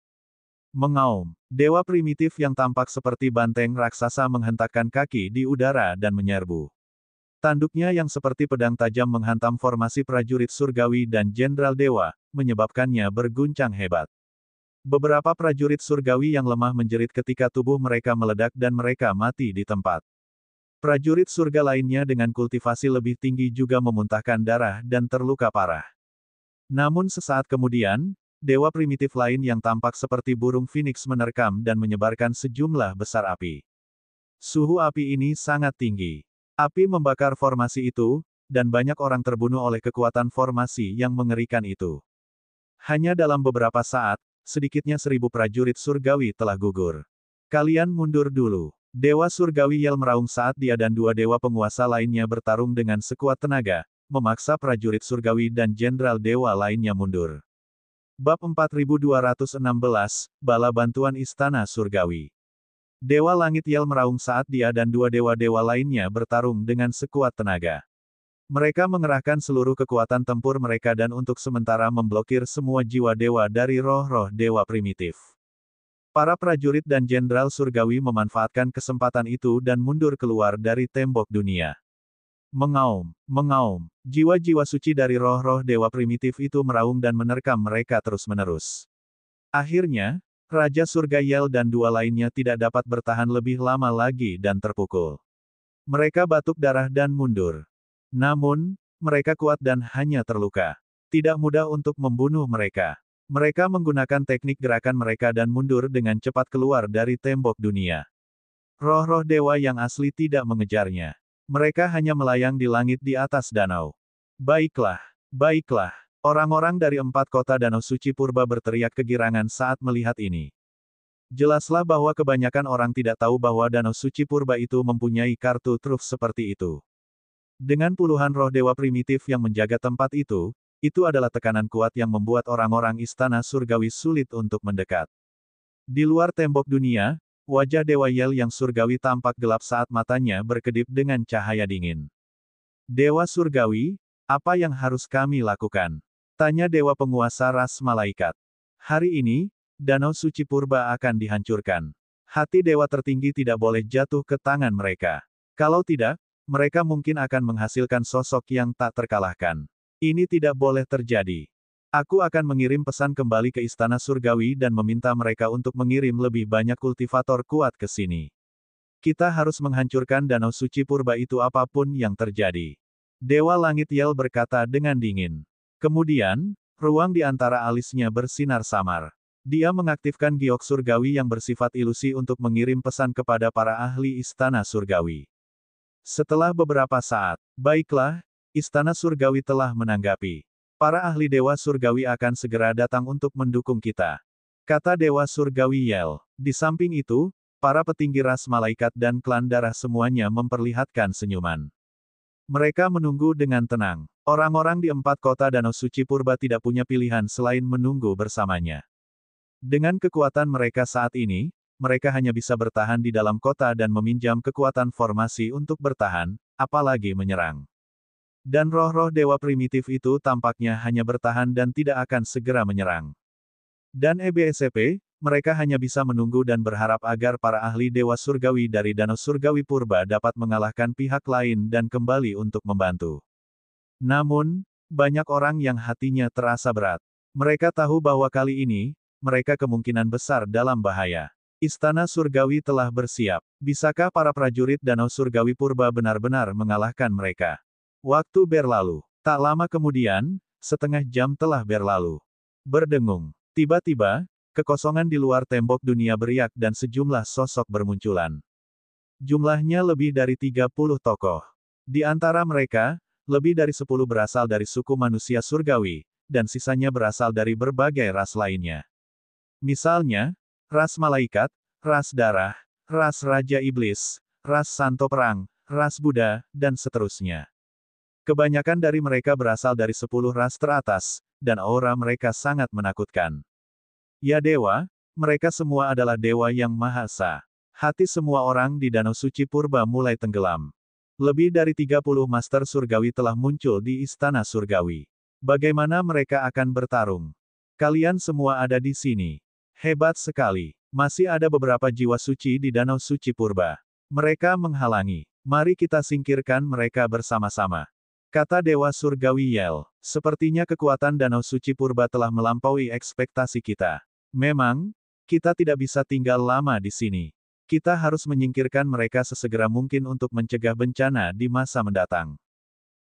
Mengaum, dewa primitif yang tampak seperti banteng raksasa menghentakkan kaki di udara dan menyerbu. Tanduknya yang seperti pedang tajam menghantam formasi prajurit surgawi dan jenderal dewa, menyebabkannya berguncang hebat. Beberapa prajurit surgawi yang lemah menjerit ketika tubuh mereka meledak dan mereka mati di tempat. Prajurit surga lainnya dengan kultivasi lebih tinggi juga memuntahkan darah dan terluka parah. Namun sesaat kemudian, dewa primitif lain yang tampak seperti burung phoenix menerkam dan menyebarkan sejumlah besar api. Suhu api ini sangat tinggi. Api membakar formasi itu, dan banyak orang terbunuh oleh kekuatan formasi yang mengerikan itu. Hanya dalam beberapa saat, sedikitnya 1000 prajurit surgawi telah gugur. Kalian mundur dulu. Dewa surgawi Yel meraung saat dia dan dua dewa penguasa lainnya bertarung dengan sekuat tenaga, memaksa prajurit surgawi dan jenderal dewa lainnya mundur. Bab 4216, Bala Bantuan Istana Surgawi. Dewa Langit Yel meraung saat dia dan dua dewa-dewa lainnya bertarung dengan sekuat tenaga. Mereka mengerahkan seluruh kekuatan tempur mereka dan untuk sementara memblokir semua jiwa dewa dari roh-roh dewa primitif. Para prajurit dan jenderal surgawi memanfaatkan kesempatan itu dan mundur keluar dari tembok dunia. Mengaum, mengaum, jiwa-jiwa suci dari roh-roh dewa primitif itu meraung dan menerkam mereka terus-menerus. Akhirnya, Raja Surga Yel dan dua lainnya tidak dapat bertahan lebih lama lagi dan terpukul. Mereka batuk darah dan mundur. Namun, mereka kuat dan hanya terluka. Tidak mudah untuk membunuh mereka. Mereka menggunakan teknik gerakan mereka dan mundur dengan cepat keluar dari tembok dunia. Roh-roh dewa yang asli tidak mengejarnya. Mereka hanya melayang di langit di atas danau. Baiklah, baiklah. Orang-orang dari 4 kota Danau Suci Purba berteriak kegirangan saat melihat ini. Jelaslah bahwa kebanyakan orang tidak tahu bahwa Danau Suci Purba itu mempunyai kartu truf seperti itu. Dengan puluhan roh dewa primitif yang menjaga tempat itu adalah tekanan kuat yang membuat orang-orang istana surgawi sulit untuk mendekat. Di luar tembok dunia, wajah Dewa Yel yang surgawi tampak gelap saat matanya berkedip dengan cahaya dingin. Dewa surgawi, apa yang harus kami lakukan? Tanya Dewa Penguasa Ras Malaikat. Hari ini, Danau Suci Purba akan dihancurkan. Hati Dewa tertinggi tidak boleh jatuh ke tangan mereka. Kalau tidak, mereka mungkin akan menghasilkan sosok yang tak terkalahkan. Ini tidak boleh terjadi. Aku akan mengirim pesan kembali ke Istana Surgawi dan meminta mereka untuk mengirim lebih banyak kultivator kuat ke sini. Kita harus menghancurkan Danau Suci Purba itu apapun yang terjadi. Dewa Langit Yel berkata dengan dingin. Kemudian, ruang di antara alisnya bersinar samar. Dia mengaktifkan giok surgawi yang bersifat ilusi untuk mengirim pesan kepada para ahli Istana Surgawi. Setelah beberapa saat, baiklah, Istana Surgawi telah menanggapi. Para ahli Dewa Surgawi akan segera datang untuk mendukung kita. Kata Dewa Surgawi Yel. Di samping itu, para petinggi ras malaikat dan klan darah semuanya memperlihatkan senyuman. Mereka menunggu dengan tenang. Orang-orang di 4 kota Danau Suci Purba tidak punya pilihan selain menunggu bersamanya. Dengan kekuatan mereka saat ini, mereka hanya bisa bertahan di dalam kota dan meminjam kekuatan formasi untuk bertahan, apalagi menyerang. Dan roh-roh dewa primitif itu tampaknya hanya bertahan dan tidak akan segera menyerang. Dan EBSP, mereka hanya bisa menunggu dan berharap agar para ahli dewa surgawi dari Danau Surgawi Purba dapat mengalahkan pihak lain dan kembali untuk membantu. Namun, banyak orang yang hatinya terasa berat. Mereka tahu bahwa kali ini, mereka kemungkinan besar dalam bahaya. Istana Surgawi telah bersiap. Bisakah para prajurit Danau Surgawi Purba benar-benar mengalahkan mereka? Waktu berlalu. Tak lama kemudian, setengah jam telah berlalu. Berdengung. Tiba-tiba, kekosongan di luar tembok dunia beriak dan sejumlah sosok bermunculan. Jumlahnya lebih dari 30 tokoh. Di antara mereka, lebih dari 10 berasal dari suku manusia surgawi, dan sisanya berasal dari berbagai ras lainnya. Misalnya, ras malaikat, ras darah, ras Raja Iblis, ras Santo Perang, ras Buddha, dan seterusnya. Kebanyakan dari mereka berasal dari 10 ras teratas, dan aura mereka sangat menakutkan. Ya dewa, mereka semua adalah dewa yang Maha Esa. Hati semua orang di Danau Suci Purba mulai tenggelam. Lebih dari 30 master surgawi telah muncul di Istana Surgawi. Bagaimana mereka akan bertarung? Kalian semua ada di sini. Hebat sekali. Masih ada beberapa jiwa suci di Danau Suci Purba. Mereka menghalangi. Mari kita singkirkan mereka bersama-sama. Kata Dewa Surgawi Yel, sepertinya kekuatan Danau Suci Purba telah melampaui ekspektasi kita. Memang, kita tidak bisa tinggal lama di sini. Kita harus menyingkirkan mereka sesegera mungkin untuk mencegah bencana di masa mendatang.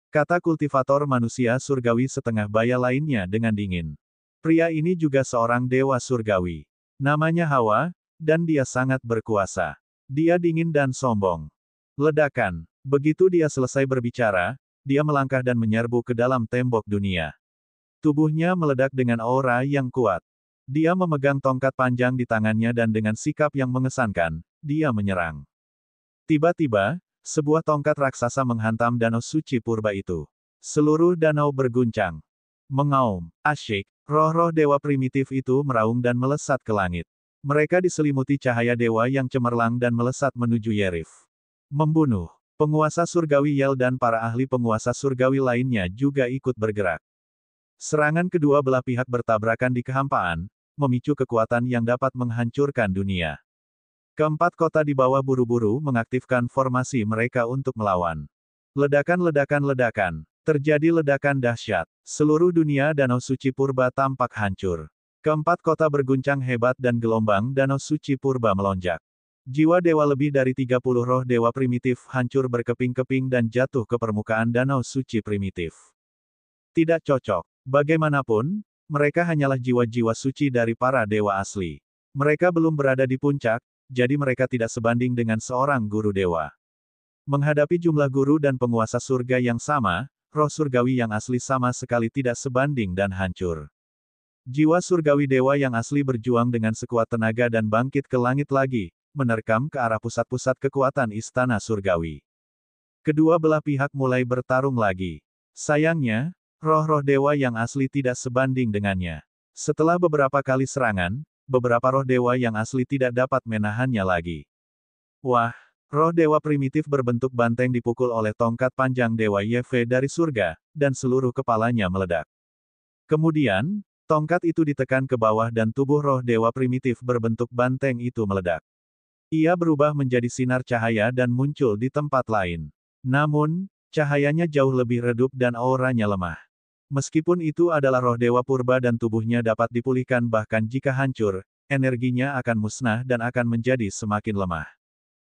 Kata kultivator manusia surgawi setengah baya lainnya dengan dingin. Pria ini juga seorang dewa surgawi. Namanya Hawa, dan dia sangat berkuasa. Dia dingin dan sombong. Ledakan. Begitu dia selesai berbicara, dia melangkah dan menyerbu ke dalam tembok dunia. Tubuhnya meledak dengan aura yang kuat. Dia memegang tongkat panjang di tangannya dan dengan sikap yang mengesankan, dia menyerang. Tiba-tiba, sebuah tongkat raksasa menghantam danau suci purba itu. Seluruh danau berguncang. Mengaum, asyik, roh-roh dewa primitif itu meraung dan melesat ke langit. Mereka diselimuti cahaya dewa yang cemerlang dan melesat menuju Yerif. Membunuh. Penguasa surgawi Yel dan para ahli penguasa surgawi lainnya juga ikut bergerak. Serangan kedua belah pihak bertabrakan di kehampaan, memicu kekuatan yang dapat menghancurkan dunia. Keempat kota di bawah buru-buru mengaktifkan formasi mereka untuk melawan. Ledakan-ledakan-ledakan. Terjadi ledakan dahsyat. Seluruh dunia danau suci purba tampak hancur. Keempat kota berguncang hebat dan gelombang danau suci purba melonjak. Jiwa dewa lebih dari 30 roh dewa primitif hancur berkeping-keping dan jatuh ke permukaan danau suci primitif. Tidak cocok. Bagaimanapun, mereka hanyalah jiwa-jiwa suci dari para dewa asli. Mereka belum berada di puncak, jadi mereka tidak sebanding dengan seorang guru dewa. Menghadapi jumlah guru dan penguasa surga yang sama, roh surgawi yang asli sama sekali tidak sebanding dan hancur. Jiwa surgawi dewa yang asli berjuang dengan sekuat tenaga dan bangkit ke langit lagi, menerkam ke arah pusat-pusat kekuatan istana surgawi. Kedua belah pihak mulai bertarung lagi. Sayangnya, roh-roh dewa yang asli tidak sebanding dengannya. Setelah beberapa kali serangan, beberapa roh dewa yang asli tidak dapat menahannya lagi. Wah, roh dewa primitif berbentuk banteng dipukul oleh tongkat panjang dewa Yeve dari surga, dan seluruh kepalanya meledak. Kemudian, tongkat itu ditekan ke bawah dan tubuh roh dewa primitif berbentuk banteng itu meledak. Ia berubah menjadi sinar cahaya dan muncul di tempat lain. Namun, cahayanya jauh lebih redup dan auranya lemah. Meskipun itu adalah roh dewa purba dan tubuhnya dapat dipulihkan bahkan jika hancur, energinya akan musnah dan akan menjadi semakin lemah.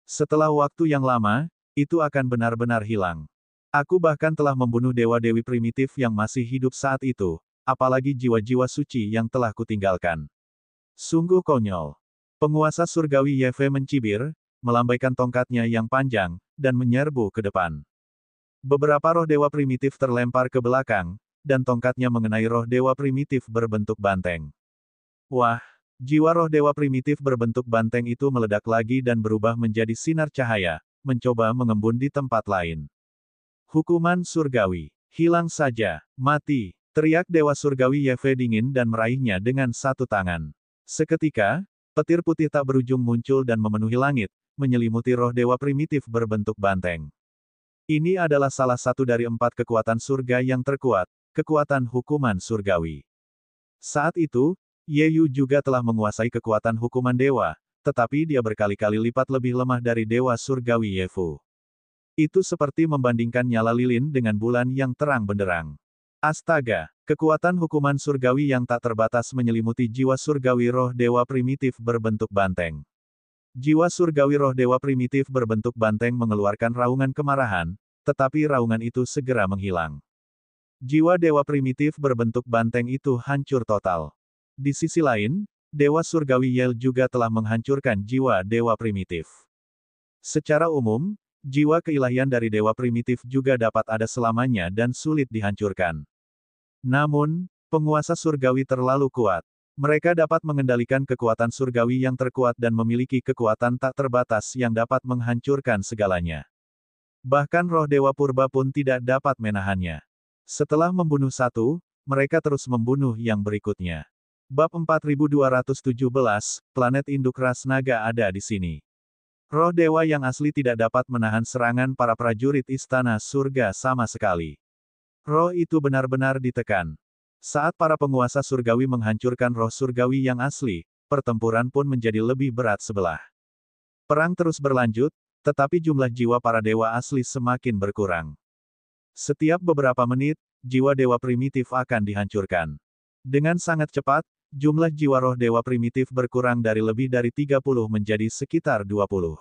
Setelah waktu yang lama, itu akan benar-benar hilang. Aku bahkan telah membunuh dewa-dewi primitif yang masih hidup saat itu, apalagi jiwa-jiwa suci yang telah kutinggalkan. Sungguh konyol. Penguasa surgawi Yeve mencibir, melambaikan tongkatnya yang panjang, dan menyerbu ke depan. Beberapa roh dewa primitif terlempar ke belakang, dan tongkatnya mengenai roh dewa primitif berbentuk banteng. Wah, jiwa roh dewa primitif berbentuk banteng itu meledak lagi dan berubah menjadi sinar cahaya, mencoba mengembun di tempat lain. Hukuman surgawi. Hilang saja. Mati. Teriak dewa surgawi Yeve dingin dan meraihnya dengan satu tangan. Seketika, petir putih tak berujung muncul dan memenuhi langit, menyelimuti roh dewa primitif berbentuk banteng. Ini adalah salah satu dari 4 kekuatan surga yang terkuat, kekuatan hukuman surgawi. Saat itu, Yeyu juga telah menguasai kekuatan hukuman dewa, tetapi dia berkali-kali lipat lebih lemah dari dewa surgawi Yefu. Itu seperti membandingkan nyala lilin dengan bulan yang terang benderang. Astaga, kekuatan hukuman surgawi yang tak terbatas menyelimuti jiwa surgawi roh dewa primitif berbentuk banteng. Jiwa surgawi roh dewa primitif berbentuk banteng mengeluarkan raungan kemarahan, tetapi raungan itu segera menghilang. Jiwa dewa primitif berbentuk banteng itu hancur total. Di sisi lain, dewa surgawi Yel juga telah menghancurkan jiwa dewa primitif. Secara umum, jiwa keilahian dari dewa primitif juga dapat ada selamanya dan sulit dihancurkan. Namun, penguasa surgawi terlalu kuat. Mereka dapat mengendalikan kekuatan surgawi yang terkuat dan memiliki kekuatan tak terbatas yang dapat menghancurkan segalanya. Bahkan roh dewa purba pun tidak dapat menahannya. Setelah membunuh satu, mereka terus membunuh yang berikutnya. Bab 4217, Planet Induk Ras Naga ada di sini. Roh dewa yang asli tidak dapat menahan serangan para prajurit istana surga sama sekali. Roh itu benar-benar ditekan. Saat para penguasa surgawi menghancurkan roh surgawi yang asli, pertempuran pun menjadi lebih berat sebelah. Perang terus berlanjut, tetapi jumlah jiwa para dewa asli semakin berkurang. Setiap beberapa menit, jiwa dewa primitif akan dihancurkan. Dengan sangat cepat, jumlah jiwa roh dewa primitif berkurang dari lebih dari 30 menjadi sekitar 20.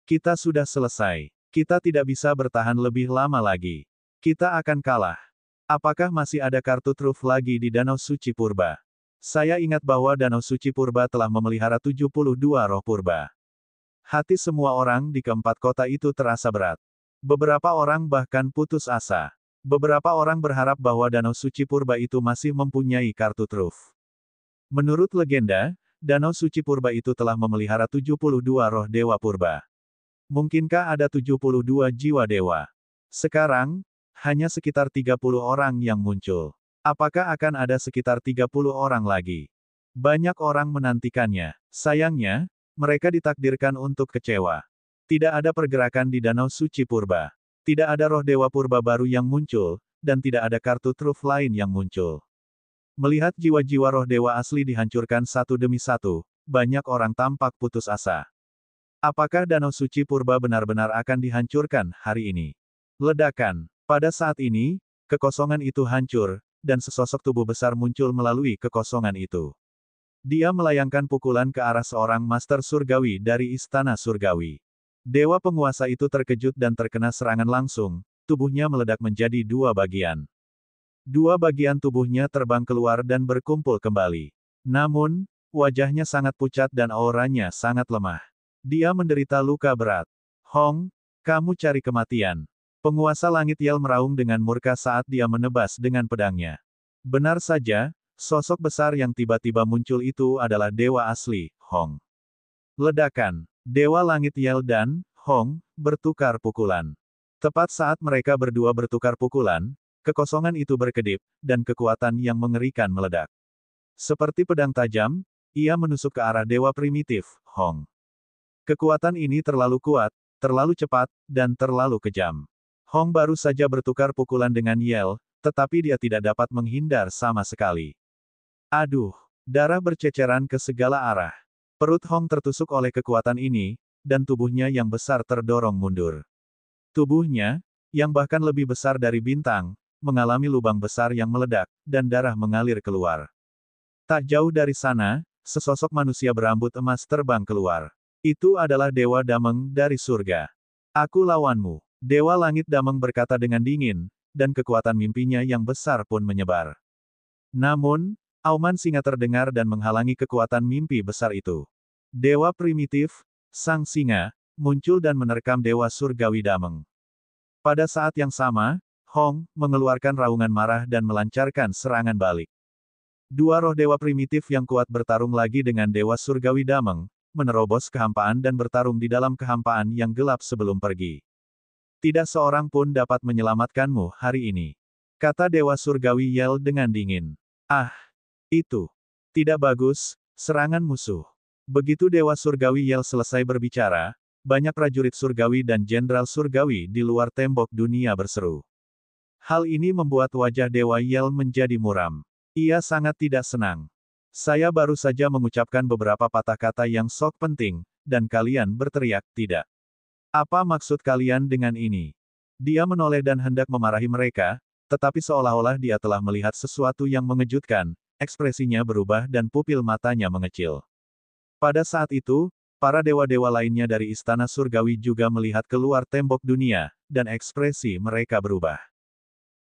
Kita sudah selesai. Kita tidak bisa bertahan lebih lama lagi. Kita akan kalah. Apakah masih ada kartu truf lagi di Danau Suci Purba? Saya ingat bahwa Danau Suci Purba telah memelihara 72 roh purba. Hati semua orang di keempat kota itu terasa berat. Beberapa orang bahkan putus asa. Beberapa orang berharap bahwa Danau Suci Purba itu masih mempunyai kartu truf. Menurut legenda, Danau Suci Purba itu telah memelihara 72 roh dewa purba. Mungkinkah ada 72 jiwa dewa? Sekarang, hanya sekitar 30 orang yang muncul. Apakah akan ada sekitar 30 orang lagi? Banyak orang menantikannya. Sayangnya, mereka ditakdirkan untuk kecewa. Tidak ada pergerakan di Danau Suci Purba. Tidak ada roh dewa purba baru yang muncul, dan tidak ada kartu truf lain yang muncul. Melihat jiwa-jiwa roh dewa asli dihancurkan satu demi satu, banyak orang tampak putus asa. Apakah Danau Suci Purba benar-benar akan dihancurkan hari ini? Ledakan. Pada saat ini, kekosongan itu hancur, dan sesosok tubuh besar muncul melalui kekosongan itu. Dia melayangkan pukulan ke arah seorang master surgawi dari Istana Surgawi. Dewa penguasa itu terkejut dan terkena serangan langsung, tubuhnya meledak menjadi dua bagian. Dua bagian tubuhnya terbang keluar dan berkumpul kembali. Namun, wajahnya sangat pucat dan auranya sangat lemah. Dia menderita luka berat. Hong, kamu cari kematian. Penguasa langit Yel meraung dengan murka saat dia menebas dengan pedangnya. Benar saja, sosok besar yang tiba-tiba muncul itu adalah dewa asli, Hong. Ledakan. Dewa langit Yel dan Hong bertukar pukulan. Tepat saat mereka berdua bertukar pukulan, kekosongan itu berkedip, dan kekuatan yang mengerikan meledak. Seperti pedang tajam, ia menusuk ke arah dewa primitif, Hong. Kekuatan ini terlalu kuat, terlalu cepat, dan terlalu kejam. Hong baru saja bertukar pukulan dengan Yel, tetapi dia tidak dapat menghindar sama sekali. Aduh, darah berceceran ke segala arah. Perut Hong tertusuk oleh kekuatan ini, dan tubuhnya yang besar terdorong mundur. Tubuhnya, yang bahkan lebih besar dari bintang, mengalami lubang besar yang meledak, dan darah mengalir keluar. Tak jauh dari sana, sesosok manusia berambut emas terbang keluar. Itu adalah Dewa Dameng dari surga. Aku lawanmu. Dewa Langit Dameng berkata dengan dingin, dan kekuatan mimpinya yang besar pun menyebar. Namun, auman singa terdengar dan menghalangi kekuatan mimpi besar itu. Dewa primitif, Sang Singa, muncul dan menerkam Dewa Surgawi Dameng. Pada saat yang sama, Hong mengeluarkan raungan marah dan melancarkan serangan balik. Dua roh dewa primitif yang kuat bertarung lagi dengan Dewa Surgawi Dameng, menerobos kehampaan dan bertarung di dalam kehampaan yang gelap sebelum pergi. Tidak seorang pun dapat menyelamatkanmu hari ini, kata Dewa Surgawi Yel dengan dingin. Ah, itu tidak bagus, serangan musuh. Begitu Dewa Surgawi Yel selesai berbicara, banyak prajurit surgawi dan jenderal surgawi di luar tembok dunia berseru. Hal ini membuat wajah Dewa Yel menjadi muram. Ia sangat tidak senang. Saya baru saja mengucapkan beberapa patah kata yang sok penting, dan kalian berteriak, tidak. Apa maksud kalian dengan ini? Dia menoleh dan hendak memarahi mereka, tetapi seolah-olah dia telah melihat sesuatu yang mengejutkan, ekspresinya berubah dan pupil matanya mengecil. Pada saat itu, para dewa-dewa lainnya dari Istana Surgawi juga melihat keluar tembok dunia, dan ekspresi mereka berubah.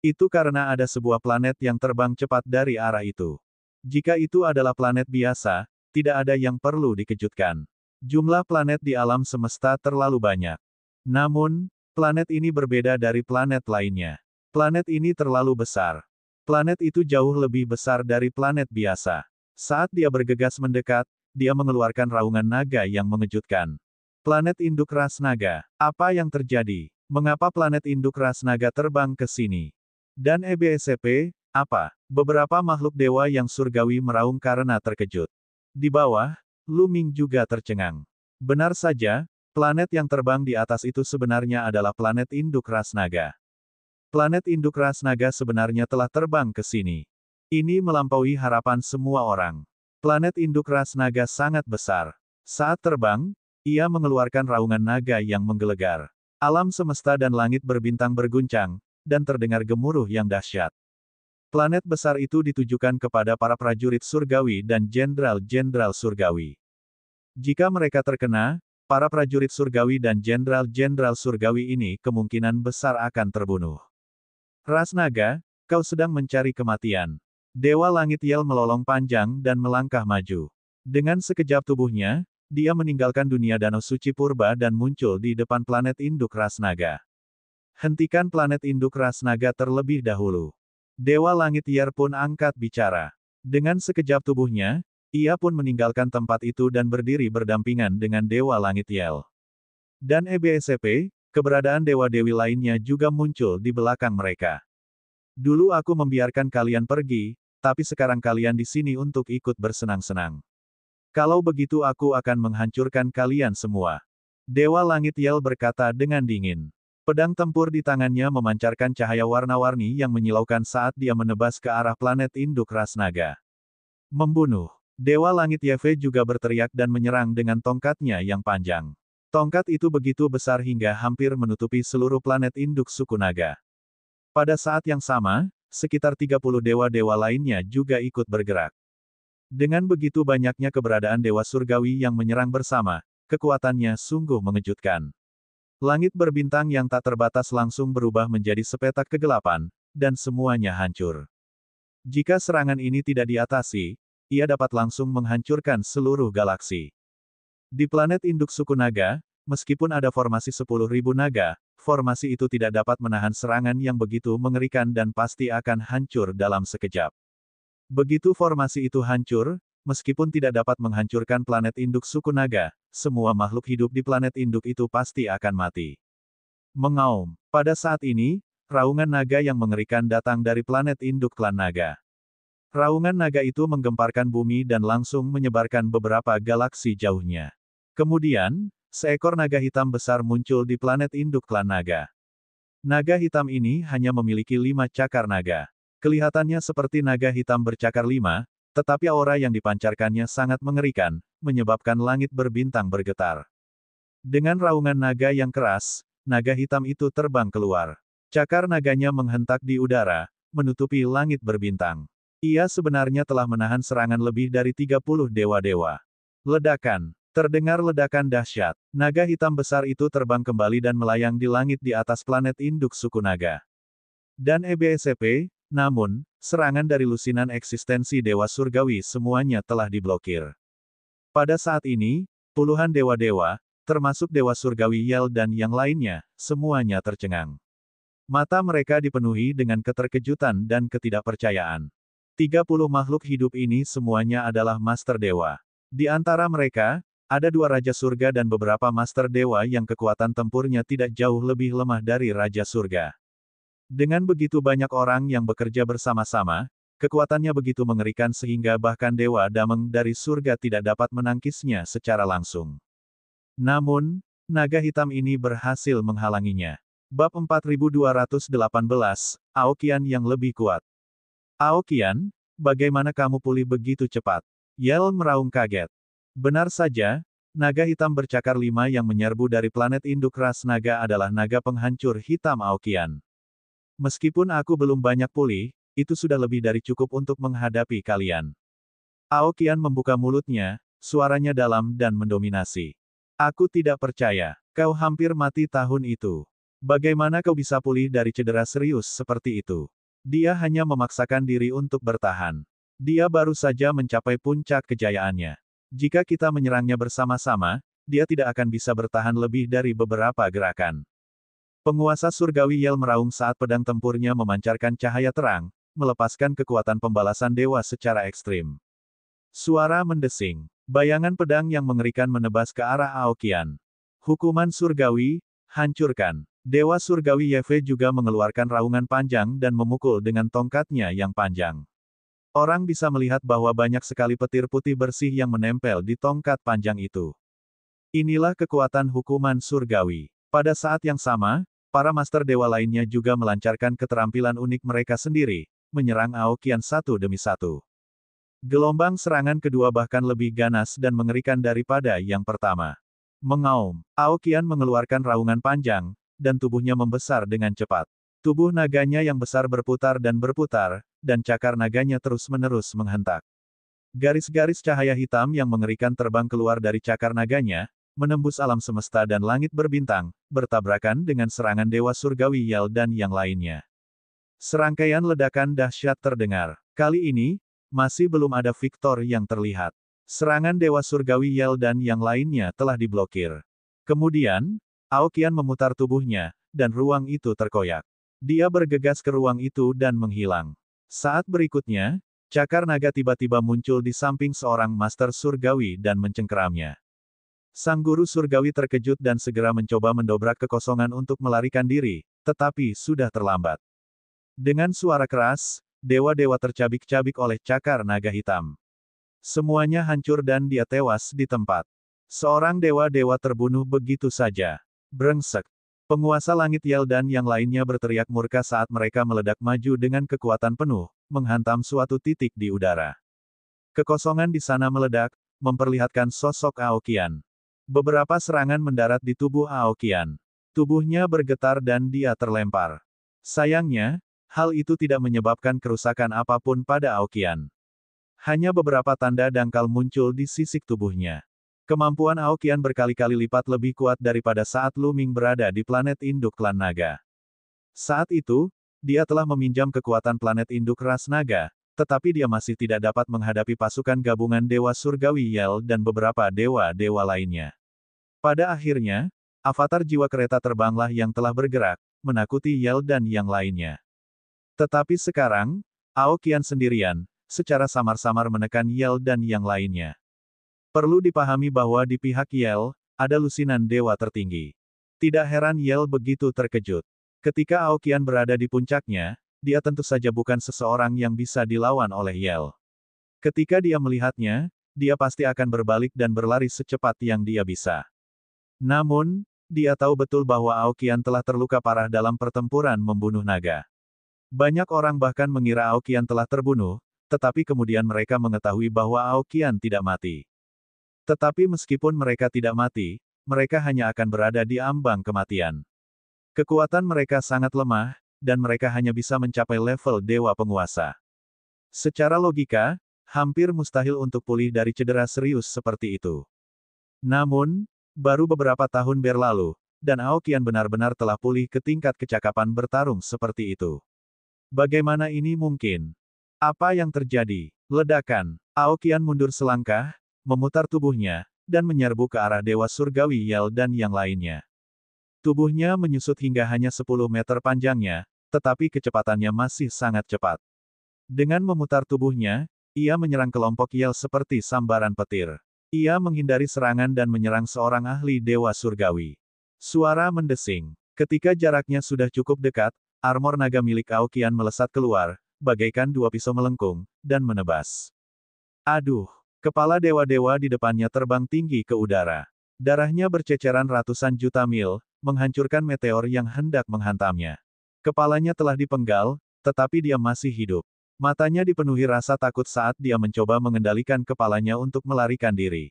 Itu karena ada sebuah planet yang terbang cepat dari arah itu. Jika itu adalah planet biasa, tidak ada yang perlu dikejutkan. Jumlah planet di alam semesta terlalu banyak. Namun, planet ini berbeda dari planet lainnya. Planet ini terlalu besar. Planet itu jauh lebih besar dari planet biasa. Saat dia bergegas mendekat, dia mengeluarkan raungan naga yang mengejutkan. Planet induk ras naga. Apa yang terjadi? Mengapa planet induk ras naga terbang ke sini? Dan EBSCP, apa? Beberapa makhluk dewa yang surgawi meraung karena terkejut. Di bawah, Lu Ming juga tercengang. Benar saja, planet yang terbang di atas itu sebenarnya adalah planet induk ras naga. Planet induk ras naga sebenarnya telah terbang ke sini. Ini melampaui harapan semua orang. Planet induk ras naga sangat besar. Saat terbang, ia mengeluarkan raungan naga yang menggelegar. Alam semesta dan langit berbintang berguncang, dan terdengar gemuruh yang dahsyat. Planet besar itu ditujukan kepada para prajurit surgawi dan jenderal-jenderal surgawi. Jika mereka terkena, para prajurit surgawi dan jenderal-jenderal surgawi ini kemungkinan besar akan terbunuh. Ras naga, kau sedang mencari kematian. Dewa Langit Yel melolong panjang dan melangkah maju. Dengan sekejap tubuhnya, dia meninggalkan dunia Danau Suci Purba dan muncul di depan planet induk ras naga. Hentikan planet induk ras naga terlebih dahulu. Dewa Langit Yer pun angkat bicara. Dengan sekejap tubuhnya, Ia pun meninggalkan tempat itu dan berdiri berdampingan dengan Dewa Langit Yel. Dan EBSCP, keberadaan dewa-dewi lainnya juga muncul di belakang mereka. Dulu aku membiarkan kalian pergi, tapi sekarang kalian di sini untuk ikut bersenang-senang. Kalau begitu aku akan menghancurkan kalian semua. Dewa Langit Yel berkata dengan dingin. Pedang tempur di tangannya memancarkan cahaya warna-warni yang menyilaukan saat dia menebas ke arah planet induk ras naga. Membunuh. Dewa Langit Yeve juga berteriak dan menyerang dengan tongkatnya yang panjang. Tongkat itu begitu besar hingga hampir menutupi seluruh planet induk suku naga. Pada saat yang sama, sekitar 30 dewa-dewa lainnya juga ikut bergerak. Dengan begitu banyaknya keberadaan dewa surgawi yang menyerang bersama, kekuatannya sungguh mengejutkan. Langit berbintang yang tak terbatas langsung berubah menjadi sepetak kegelapan, dan semuanya hancur. Jika serangan ini tidak diatasi, ia dapat langsung menghancurkan seluruh galaksi. Di planet induk suku naga, meskipun ada formasi 10.000 naga, formasi itu tidak dapat menahan serangan yang begitu mengerikan dan pasti akan hancur dalam sekejap. Begitu formasi itu hancur, meskipun tidak dapat menghancurkan planet induk suku naga, semua makhluk hidup di planet induk itu pasti akan mati. Mengaum. Pada saat ini, raungan naga yang mengerikan datang dari planet induk klan naga. Raungan naga itu menggemparkan bumi dan langsung menyebarkan beberapa galaksi jauhnya. Kemudian, seekor naga hitam besar muncul di planet induk klan naga. Naga hitam ini hanya memiliki 5 cakar naga. Kelihatannya seperti naga hitam bercakar 5, tetapi aura yang dipancarkannya sangat mengerikan, menyebabkan langit berbintang bergetar. Dengan raungan naga yang keras, naga hitam itu terbang keluar. Cakar naganya menghentak di udara, menutupi langit berbintang. Ia sebenarnya telah menahan serangan lebih dari 30 dewa-dewa. Ledakan. Terdengar ledakan dahsyat. Naga hitam besar itu terbang kembali dan melayang di langit di atas planet induk suku naga. Dan EBSCP, namun, serangan dari lusinan eksistensi dewa surgawi semuanya telah diblokir. Pada saat ini, puluhan dewa-dewa, termasuk dewa surgawi Yel dan yang lainnya, semuanya tercengang. Mata mereka dipenuhi dengan keterkejutan dan ketidakpercayaan. 30 makhluk hidup ini semuanya adalah Master Dewa. Di antara mereka, ada 2 Raja Surga dan beberapa Master Dewa yang kekuatan tempurnya tidak jauh lebih lemah dari Raja Surga. Dengan begitu banyak orang yang bekerja bersama-sama, kekuatannya begitu mengerikan sehingga bahkan Dewa Dameng dari surga tidak dapat menangkisnya secara langsung. Namun, naga hitam ini berhasil menghalanginya. Bab 4218, Aokian yang lebih kuat. Aokian, bagaimana kamu pulih begitu cepat? Yel meraung kaget. Benar saja, naga hitam bercakar 5 yang menyerbu dari planet induk ras naga adalah naga penghancur hitam Aokian. Meskipun aku belum banyak pulih, itu sudah lebih dari cukup untuk menghadapi kalian. Aokian membuka mulutnya, suaranya dalam dan mendominasi. Aku tidak percaya, kau hampir mati tahun itu. Bagaimana kau bisa pulih dari cedera serius seperti itu? Dia hanya memaksakan diri untuk bertahan. Dia baru saja mencapai puncak kejayaannya. Jika kita menyerangnya bersama-sama, dia tidak akan bisa bertahan lebih dari beberapa gerakan. Penguasa surgawi Yel meraung saat pedang tempurnya memancarkan cahaya terang, melepaskan kekuatan pembalasan dewa secara ekstrim. Suara mendesing. Bayangan pedang yang mengerikan menebas ke arah Aokian. Hukuman surgawi, hancurkan. Dewa surgawi Yeve juga mengeluarkan raungan panjang dan memukul dengan tongkatnya yang panjang. Orang bisa melihat bahwa banyak sekali petir putih bersih yang menempel di tongkat panjang itu. Inilah kekuatan hukuman surgawi. Pada saat yang sama, para master dewa lainnya juga melancarkan keterampilan unik mereka sendiri, menyerang Aokian satu demi satu. Gelombang serangan kedua bahkan lebih ganas dan mengerikan daripada yang pertama. Mengaum, Aokian mengeluarkan raungan panjang, dan tubuhnya membesar dengan cepat. Tubuh naganya yang besar berputar, dan cakar naganya terus-menerus menghentak. Garis-garis cahaya hitam yang mengerikan terbang keluar dari cakar naganya, menembus alam semesta dan langit berbintang, bertabrakan dengan serangan dewa surgawi Yel dan yang lainnya. Serangkaian ledakan dahsyat terdengar. Kali ini, masih belum ada Victor yang terlihat. Serangan dewa surgawi Yel dan yang lainnya telah diblokir. Kemudian, Aokian memutar tubuhnya, dan ruang itu terkoyak. Dia bergegas ke ruang itu dan menghilang. Saat berikutnya, Cakar naga tiba-tiba muncul di samping seorang master surgawi dan mencengkeramnya. Sang guru surgawi terkejut dan segera mencoba mendobrak kekosongan untuk melarikan diri, tetapi sudah terlambat. Dengan suara keras, dewa-dewa tercabik-cabik oleh cakar naga hitam. Semuanya hancur dan dia tewas di tempat. Seorang dewa-dewa terbunuh begitu saja. Brengsek. Penguasa langit Yel dan yang lainnya berteriak murka saat mereka meledak maju dengan kekuatan penuh, menghantam suatu titik di udara. Kekosongan di sana meledak, memperlihatkan sosok Aoqian. Beberapa serangan mendarat di tubuh Aoqian. Tubuhnya bergetar dan dia terlempar. Sayangnya, hal itu tidak menyebabkan kerusakan apapun pada Aoqian. Hanya beberapa tanda dangkal muncul di sisik tubuhnya. Kemampuan Aoqian berkali-kali lipat lebih kuat daripada saat Lu Ming berada di planet induk klan naga. Saat itu, dia telah meminjam kekuatan planet induk ras naga, tetapi dia masih tidak dapat menghadapi pasukan gabungan Dewa Surgawi Yel dan beberapa dewa-dewa lainnya. Pada akhirnya, avatar jiwa kereta terbanglah yang telah bergerak, menakuti Yel dan yang lainnya. Tetapi sekarang, Aoqian sendirian, secara samar-samar menekan Yel dan yang lainnya. Perlu dipahami bahwa di pihak Yel, ada lusinan dewa tertinggi. Tidak heran Yel begitu terkejut. Ketika Aoqian berada di puncaknya, dia tentu saja bukan seseorang yang bisa dilawan oleh Yel. Ketika dia melihatnya, dia pasti akan berbalik dan berlari secepat yang dia bisa. Namun, dia tahu betul bahwa Aoqian telah terluka parah dalam pertempuran membunuh naga. Banyak orang bahkan mengira Aoqian telah terbunuh, tetapi kemudian mereka mengetahui bahwa Aoqian tidak mati. Tetapi meskipun mereka tidak mati, mereka hanya akan berada di ambang kematian. Kekuatan mereka sangat lemah, dan mereka hanya bisa mencapai level dewa penguasa. Secara logika, hampir mustahil untuk pulih dari cedera serius seperti itu. Namun, baru beberapa tahun berlalu, dan Aoqian benar-benar telah pulih ke tingkat kecakapan bertarung seperti itu. Bagaimana ini mungkin? Apa yang terjadi? Ledakan. Aoqian mundur selangkah, memutar tubuhnya, dan menyerbu ke arah Dewa Surgawi Yel dan yang lainnya. Tubuhnya menyusut hingga hanya 10 meter panjangnya, tetapi kecepatannya masih sangat cepat. Dengan memutar tubuhnya, ia menyerang kelompok Yel seperti sambaran petir. Ia menghindari serangan dan menyerang seorang ahli Dewa Surgawi. Suara mendesing. Ketika jaraknya sudah cukup dekat, armor naga milik Aoqian melesat keluar, bagaikan dua pisau melengkung, dan menebas. Aduh! Kepala dewa-dewa di depannya terbang tinggi ke udara. Darahnya berceceran ratusan juta mil, menghancurkan meteor yang hendak menghantamnya. Kepalanya telah dipenggal, tetapi dia masih hidup. Matanya dipenuhi rasa takut saat dia mencoba mengendalikan kepalanya untuk melarikan diri.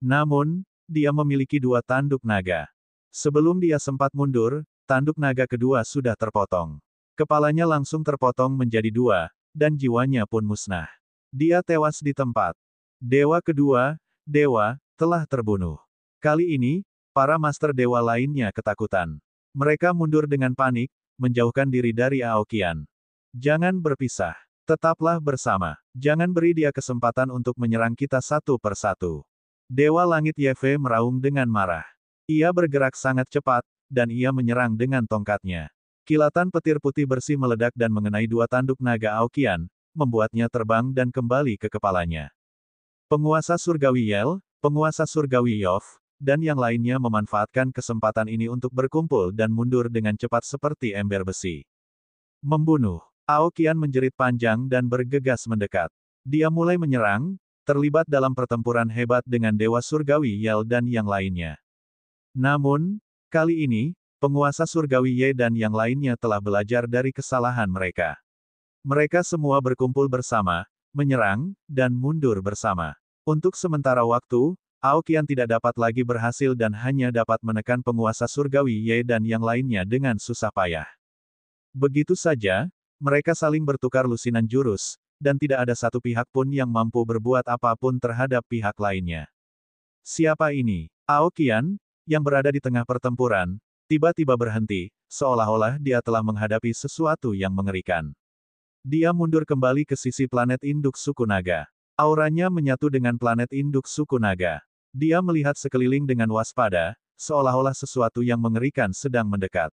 Namun, dia memiliki dua tanduk naga. Sebelum dia sempat mundur, tanduk naga kedua sudah terpotong. Kepalanya langsung terpotong menjadi dua, dan jiwanya pun musnah. Dia tewas di tempat. Dewa kedua, dewa, telah terbunuh. Kali ini, para master dewa lainnya ketakutan. Mereka mundur dengan panik, menjauhkan diri dari Aoqian. Jangan berpisah. Tetaplah bersama. Jangan beri dia kesempatan untuk menyerang kita satu persatu. Dewa Langit Yeve meraung dengan marah. Ia bergerak sangat cepat, dan ia menyerang dengan tongkatnya. Kilatan petir putih bersih meledak dan mengenai dua tanduk naga Aoqian, membuatnya terbang dan kembali ke kepalanya. Penguasa surgawi Yel, penguasa surgawi Yov, dan yang lainnya memanfaatkan kesempatan ini untuk berkumpul dan mundur dengan cepat seperti ember besi. Membunuh. Aoqian menjerit panjang dan bergegas mendekat. Dia mulai menyerang, terlibat dalam pertempuran hebat dengan Dewa Surgawi Yel dan yang lainnya. Namun, kali ini, penguasa surgawi Ye dan yang lainnya telah belajar dari kesalahan mereka. Mereka semua berkumpul bersama, menyerang, dan mundur bersama. Untuk sementara waktu, Aoqian tidak dapat lagi berhasil dan hanya dapat menekan penguasa surgawi Ye dan yang lainnya dengan susah payah. Begitu saja, mereka saling bertukar lusinan jurus, dan tidak ada satu pihak pun yang mampu berbuat apapun terhadap pihak lainnya. Siapa ini? Aoqian, yang berada di tengah pertempuran, tiba-tiba berhenti, seolah-olah dia telah menghadapi sesuatu yang mengerikan. Dia mundur kembali ke sisi planet induk suku naga. Auranya menyatu dengan planet induk suku naga. Dia melihat sekeliling dengan waspada, seolah-olah sesuatu yang mengerikan sedang mendekat.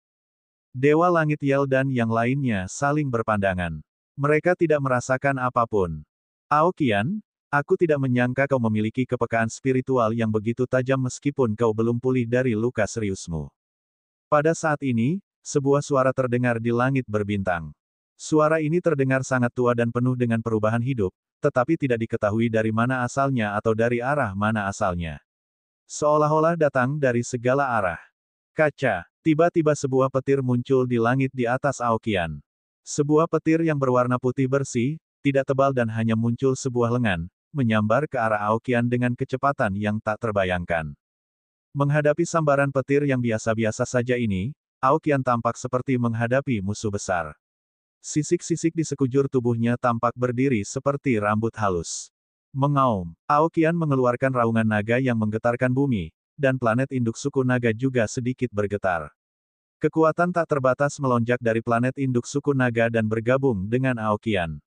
Dewa Langit Yel dan yang lainnya saling berpandangan. Mereka tidak merasakan apapun. Aokian, aku tidak menyangka kau memiliki kepekaan spiritual yang begitu tajam meskipun kau belum pulih dari luka seriusmu. Pada saat ini, sebuah suara terdengar di langit berbintang. Suara ini terdengar sangat tua dan penuh dengan perubahan hidup, tetapi tidak diketahui dari mana asalnya atau dari arah mana asalnya. Seolah-olah datang dari segala arah. Kaca. Tiba-tiba sebuah petir muncul di langit di atas Aokian. Sebuah petir yang berwarna putih bersih, tidak tebal dan hanya muncul sebuah lengan, menyambar ke arah Aokian dengan kecepatan yang tak terbayangkan. Menghadapi sambaran petir yang biasa-biasa saja ini, Aokian tampak seperti menghadapi musuh besar. Sisik-sisik di sekujur tubuhnya tampak berdiri seperti rambut halus. Mengaum, Aokian mengeluarkan raungan naga yang menggetarkan bumi, dan planet induk suku naga juga sedikit bergetar. Kekuatan tak terbatas melonjak dari planet induk suku naga dan bergabung dengan Aokian.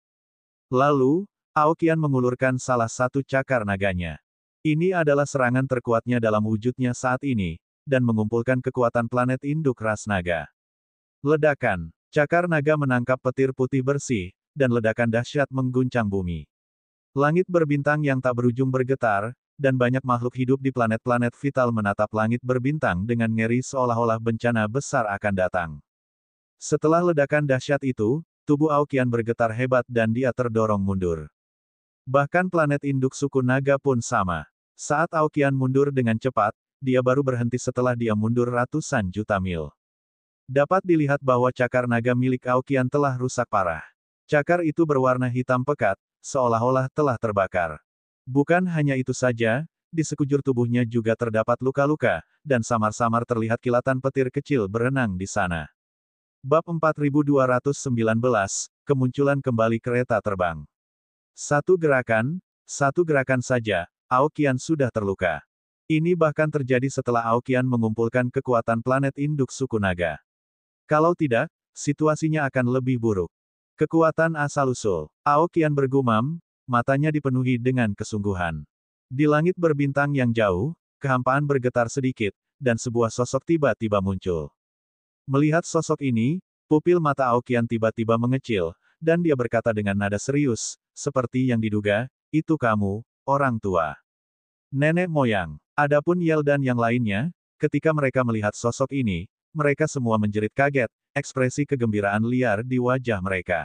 Lalu, Aokian mengulurkan salah satu cakar naganya. Ini adalah serangan terkuatnya dalam wujudnya saat ini, dan mengumpulkan kekuatan planet induk ras naga. Ledakan. Cakar naga menangkap petir putih bersih, dan ledakan dahsyat mengguncang bumi. Langit berbintang yang tak berujung bergetar, dan banyak makhluk hidup di planet-planet vital menatap langit berbintang dengan ngeri seolah-olah bencana besar akan datang. Setelah ledakan dahsyat itu, tubuh Aokian bergetar hebat dan dia terdorong mundur. Bahkan planet induk suku naga pun sama. Saat Aokian mundur dengan cepat, dia baru berhenti setelah dia mundur ratusan juta mil. Dapat dilihat bahwa cakar naga milik Aokian telah rusak parah. Cakar itu berwarna hitam pekat, seolah-olah telah terbakar. Bukan hanya itu saja, di sekujur tubuhnya juga terdapat luka-luka, dan samar-samar terlihat kilatan petir kecil berenang di sana. Bab 4219, Kemunculan kembali kereta terbang. Satu gerakan saja, Aokian sudah terluka. Ini bahkan terjadi setelah Aokian mengumpulkan kekuatan planet induk suku naga. Kalau tidak, situasinya akan lebih buruk. Kekuatan asal-usul. Aokian bergumam, matanya dipenuhi dengan kesungguhan. Di langit berbintang yang jauh, kehampaan bergetar sedikit, dan sebuah sosok tiba-tiba muncul. Melihat sosok ini, pupil mata Aokian tiba-tiba mengecil, dan dia berkata dengan nada serius, seperti yang diduga, itu kamu, orang tua. Nenek moyang. Adapun Yel dan yang lainnya, ketika mereka melihat sosok ini, mereka semua menjerit kaget, ekspresi kegembiraan liar di wajah mereka.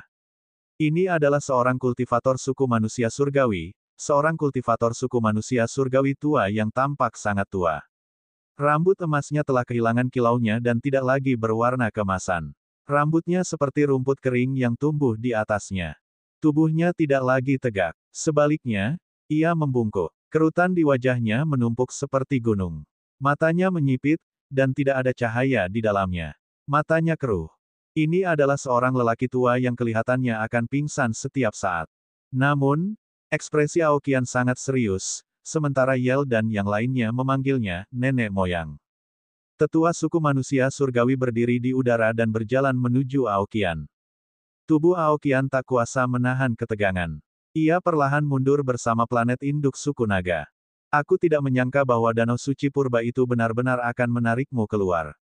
Ini adalah seorang kultivator suku manusia surgawi, seorang kultivator suku manusia surgawi tua yang tampak sangat tua. Rambut emasnya telah kehilangan kilaunya dan tidak lagi berwarna keemasan. Rambutnya seperti rumput kering yang tumbuh di atasnya. Tubuhnya tidak lagi tegak. Sebaliknya, ia membungkuk. Kerutan di wajahnya menumpuk seperti gunung. Matanya menyipit, dan tidak ada cahaya di dalamnya. Matanya keruh. Ini adalah seorang lelaki tua yang kelihatannya akan pingsan setiap saat. Namun, ekspresi Aokian sangat serius, sementara Yel dan yang lainnya memanggilnya nenek moyang. Tetua suku manusia surgawi berdiri di udara dan berjalan menuju Aokian. Tubuh Aokian tak kuasa menahan ketegangan. Ia perlahan mundur bersama planet induk suku naga. Aku tidak menyangka bahwa danau suci purba itu benar-benar akan menarikmu keluar.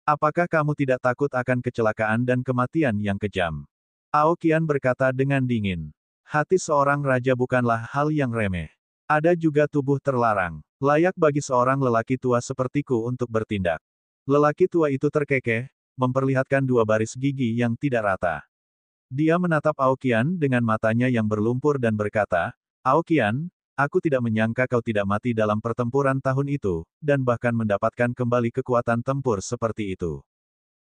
Apakah kamu tidak takut akan kecelakaan dan kematian yang kejam? Aokian berkata dengan dingin. Hati seorang raja bukanlah hal yang remeh. Ada juga tubuh terlarang, layak bagi seorang lelaki tua sepertiku untuk bertindak. Lelaki tua itu terkekeh, memperlihatkan dua baris gigi yang tidak rata. Dia menatap Aokian dengan matanya yang berlumpur dan berkata, Aokian, aku tidak menyangka kau tidak mati dalam pertempuran tahun itu, dan bahkan mendapatkan kembali kekuatan tempur seperti itu.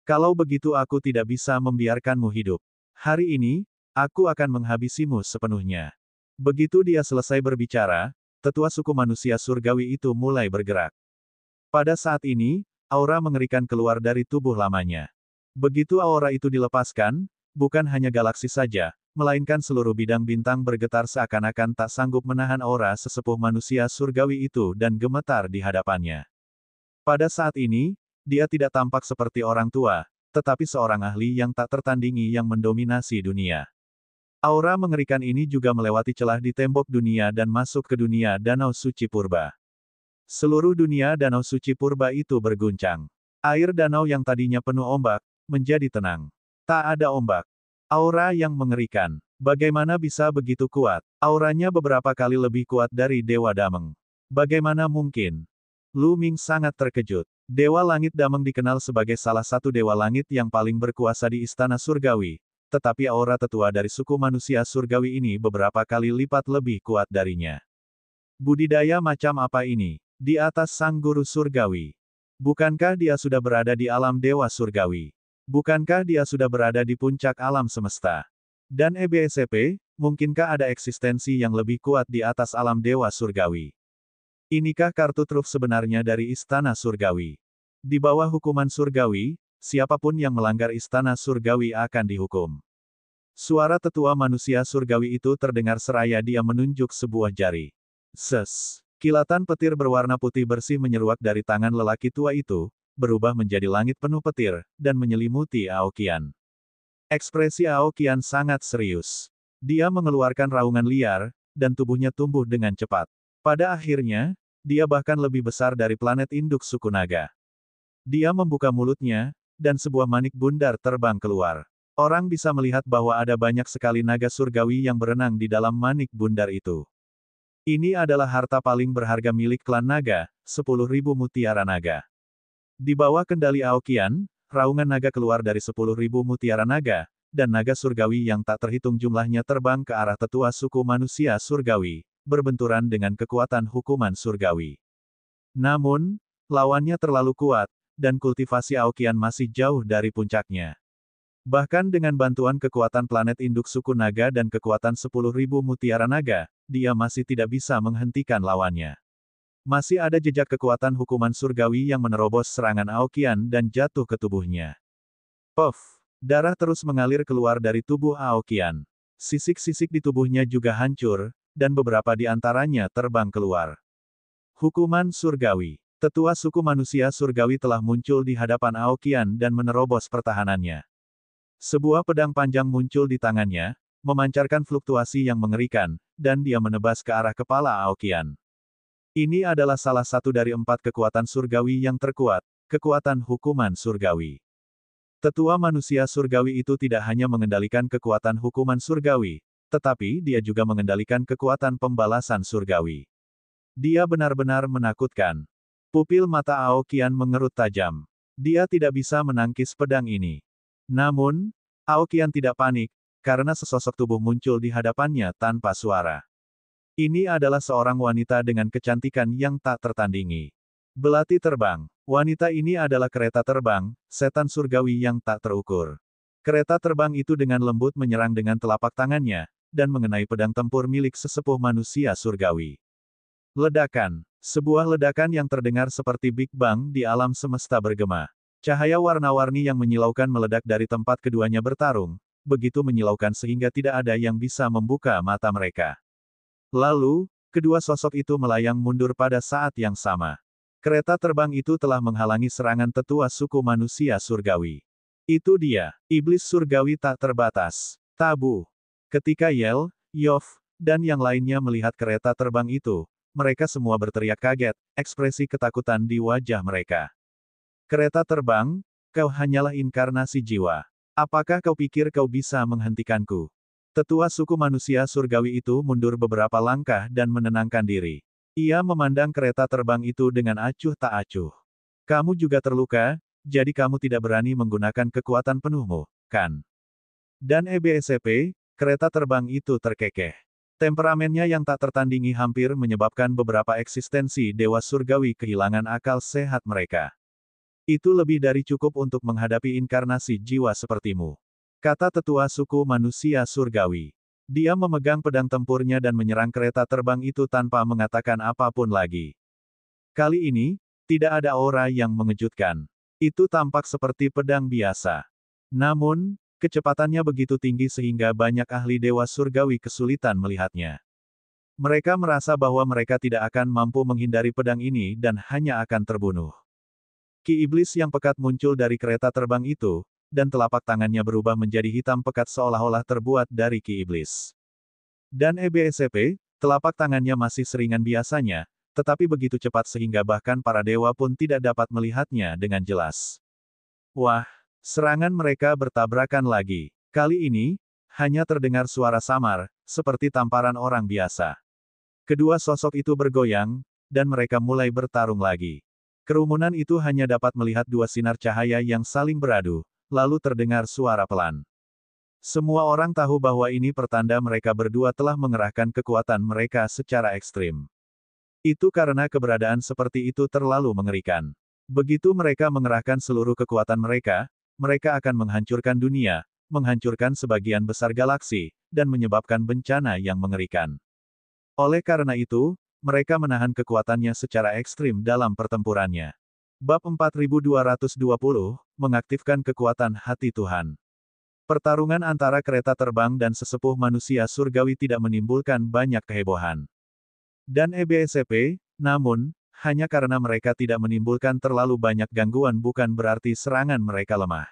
Kalau begitu aku tidak bisa membiarkanmu hidup. Hari ini, aku akan menghabisimu sepenuhnya. Begitu dia selesai berbicara, tetua suku manusia surgawi itu mulai bergerak. Pada saat ini, aura mengerikan keluar dari tubuh lamanya. Begitu aura itu dilepaskan, bukan hanya galaksi saja, melainkan seluruh bidang bintang bergetar seakan-akan tak sanggup menahan aura sesepuh manusia surgawi itu dan gemetar di hadapannya. Pada saat ini, dia tidak tampak seperti orang tua, tetapi seorang ahli yang tak tertandingi yang mendominasi dunia. Aura mengerikan ini juga melewati celah di tembok dunia dan masuk ke dunia Danau Suci Purba. Seluruh dunia Danau Suci Purba itu berguncang. Air danau yang tadinya penuh ombak, menjadi tenang. Tak ada ombak. Aura yang mengerikan. Bagaimana bisa begitu kuat? Auranya beberapa kali lebih kuat dari Dewa Dameng. Bagaimana mungkin? Lu Ming sangat terkejut. Dewa Langit Dameng dikenal sebagai salah satu Dewa Langit yang paling berkuasa di Istana Surgawi, tetapi aura tetua dari suku manusia Surgawi ini beberapa kali lipat lebih kuat darinya. Budidaya macam apa ini? Di atas Sang Guru Surgawi. Bukankah dia sudah berada di alam Dewa Surgawi? Bukankah dia sudah berada di puncak alam semesta? Dan EBSCP, mungkinkah ada eksistensi yang lebih kuat di atas alam Dewa Surgawi? Inikah kartu truf sebenarnya dari Istana Surgawi? Di bawah hukuman Surgawi, siapapun yang melanggar Istana Surgawi akan dihukum. Suara tetua manusia Surgawi itu terdengar seraya dia menunjuk sebuah jari. Ses! Kilatan petir berwarna putih bersih menyeruak dari tangan lelaki tua itu, berubah menjadi langit penuh petir, dan menyelimuti Aokian. Ekspresi Aokian sangat serius. Dia mengeluarkan raungan liar, dan tubuhnya tumbuh dengan cepat. Pada akhirnya, dia bahkan lebih besar dari planet induk suku naga. Dia membuka mulutnya, dan sebuah manik bundar terbang keluar. Orang bisa melihat bahwa ada banyak sekali naga surgawi yang berenang di dalam manik bundar itu. Ini adalah harta paling berharga milik klan naga, 10.000 mutiara naga. Di bawah kendali Aokian, raungan naga keluar dari 10.000 mutiara naga, dan naga surgawi yang tak terhitung jumlahnya terbang ke arah tetua suku manusia surgawi, berbenturan dengan kekuatan hukuman surgawi. Namun, lawannya terlalu kuat, dan kultivasi Aokian masih jauh dari puncaknya. Bahkan dengan bantuan kekuatan planet induk suku naga dan kekuatan 10.000 mutiara naga, dia masih tidak bisa menghentikan lawannya. Masih ada jejak kekuatan hukuman surgawi yang menerobos serangan Aokian dan jatuh ke tubuhnya. Puff! Darah terus mengalir keluar dari tubuh Aokian. Sisik-sisik di tubuhnya juga hancur, dan beberapa di antaranya terbang keluar. Hukuman surgawi. Tetua suku manusia surgawi telah muncul di hadapan Aokian dan menerobos pertahanannya. Sebuah pedang panjang muncul di tangannya, memancarkan fluktuasi yang mengerikan, dan dia menebas ke arah kepala Aokian. Ini adalah salah satu dari 4 kekuatan surgawi yang terkuat, kekuatan hukuman surgawi. Tetua manusia surgawi itu tidak hanya mengendalikan kekuatan hukuman surgawi, tetapi dia juga mengendalikan kekuatan pembalasan surgawi. Dia benar-benar menakutkan. Pupil mata Aokian mengerut tajam. Dia tidak bisa menangkis pedang ini. Namun, Aokian tidak panik, karena sesosok tubuh muncul di hadapannya tanpa suara. Ini adalah seorang wanita dengan kecantikan yang tak tertandingi. Belati terbang. Wanita ini adalah kereta terbang, setan surgawi yang tak terukur. Kereta terbang itu dengan lembut menyerang dengan telapak tangannya, dan mengenai pedang tempur milik sesepuh manusia surgawi. Ledakan. Sebuah ledakan yang terdengar seperti Big Bang di alam semesta bergema. Cahaya warna-warni yang menyilaukan meledak dari tempat keduanya bertarung, begitu menyilaukan sehingga tidak ada yang bisa membuka mata mereka. Lalu, kedua sosok itu melayang mundur pada saat yang sama. Kereta terbang itu telah menghalangi serangan tetua suku manusia surgawi. Itu dia, iblis surgawi tak terbatas. Tabu. Ketika Yel, Yov, dan yang lainnya melihat kereta terbang itu, mereka semua berteriak kaget, ekspresi ketakutan di wajah mereka. Kereta terbang, kau hanyalah inkarnasi jiwa. Apakah kau pikir kau bisa menghentikanku? Tetua suku manusia surgawi itu mundur beberapa langkah dan menenangkan diri. Ia memandang kereta terbang itu dengan acuh tak acuh. Kamu juga terluka, jadi kamu tidak berani menggunakan kekuatan penuhmu, kan? Dan EBSCP, kereta terbang itu terkekeh. Temperamennya yang tak tertandingi hampir menyebabkan beberapa eksistensi dewa surgawi kehilangan akal sehat mereka. Itu lebih dari cukup untuk menghadapi inkarnasi jiwa sepertimu, kata tetua suku manusia surgawi. Dia memegang pedang tempurnya dan menyerang kereta terbang itu tanpa mengatakan apapun lagi. Kali ini, tidak ada aura yang mengejutkan. Itu tampak seperti pedang biasa. Namun, kecepatannya begitu tinggi sehingga banyak ahli dewa surgawi kesulitan melihatnya. Mereka merasa bahwa mereka tidak akan mampu menghindari pedang ini dan hanya akan terbunuh. Ki iblis yang pekat muncul dari kereta terbang itu, dan telapak tangannya berubah menjadi hitam pekat seolah-olah terbuat dari ki iblis. Dan EBSCP, telapak tangannya masih seringan biasanya, tetapi begitu cepat sehingga bahkan para dewa pun tidak dapat melihatnya dengan jelas. Wah, serangan mereka bertabrakan lagi. Kali ini, Hanya terdengar suara samar, seperti tamparan orang biasa. Kedua sosok itu bergoyang, dan mereka mulai bertarung lagi. Kerumunan itu hanya dapat melihat dua sinar cahaya yang saling beradu, lalu terdengar suara pelan. Semua orang tahu bahwa ini pertanda mereka berdua telah mengerahkan kekuatan mereka secara ekstrim. Itu karena keberadaan seperti itu terlalu mengerikan. Begitu mereka mengerahkan seluruh kekuatan mereka akan menghancurkan dunia, menghancurkan sebagian besar galaksi, dan menyebabkan bencana yang mengerikan. Oleh karena itu, mereka menahan kekuatannya secara ekstrim dalam pertempurannya. Bab 4220, mengaktifkan kekuatan hati Tuhan. Pertarungan antara kereta terbang dan sesepuh manusia surgawi tidak menimbulkan banyak kehebohan. Dan EBSCP, namun, hanya karena mereka tidak menimbulkan terlalu banyak gangguan bukan berarti serangan mereka lemah.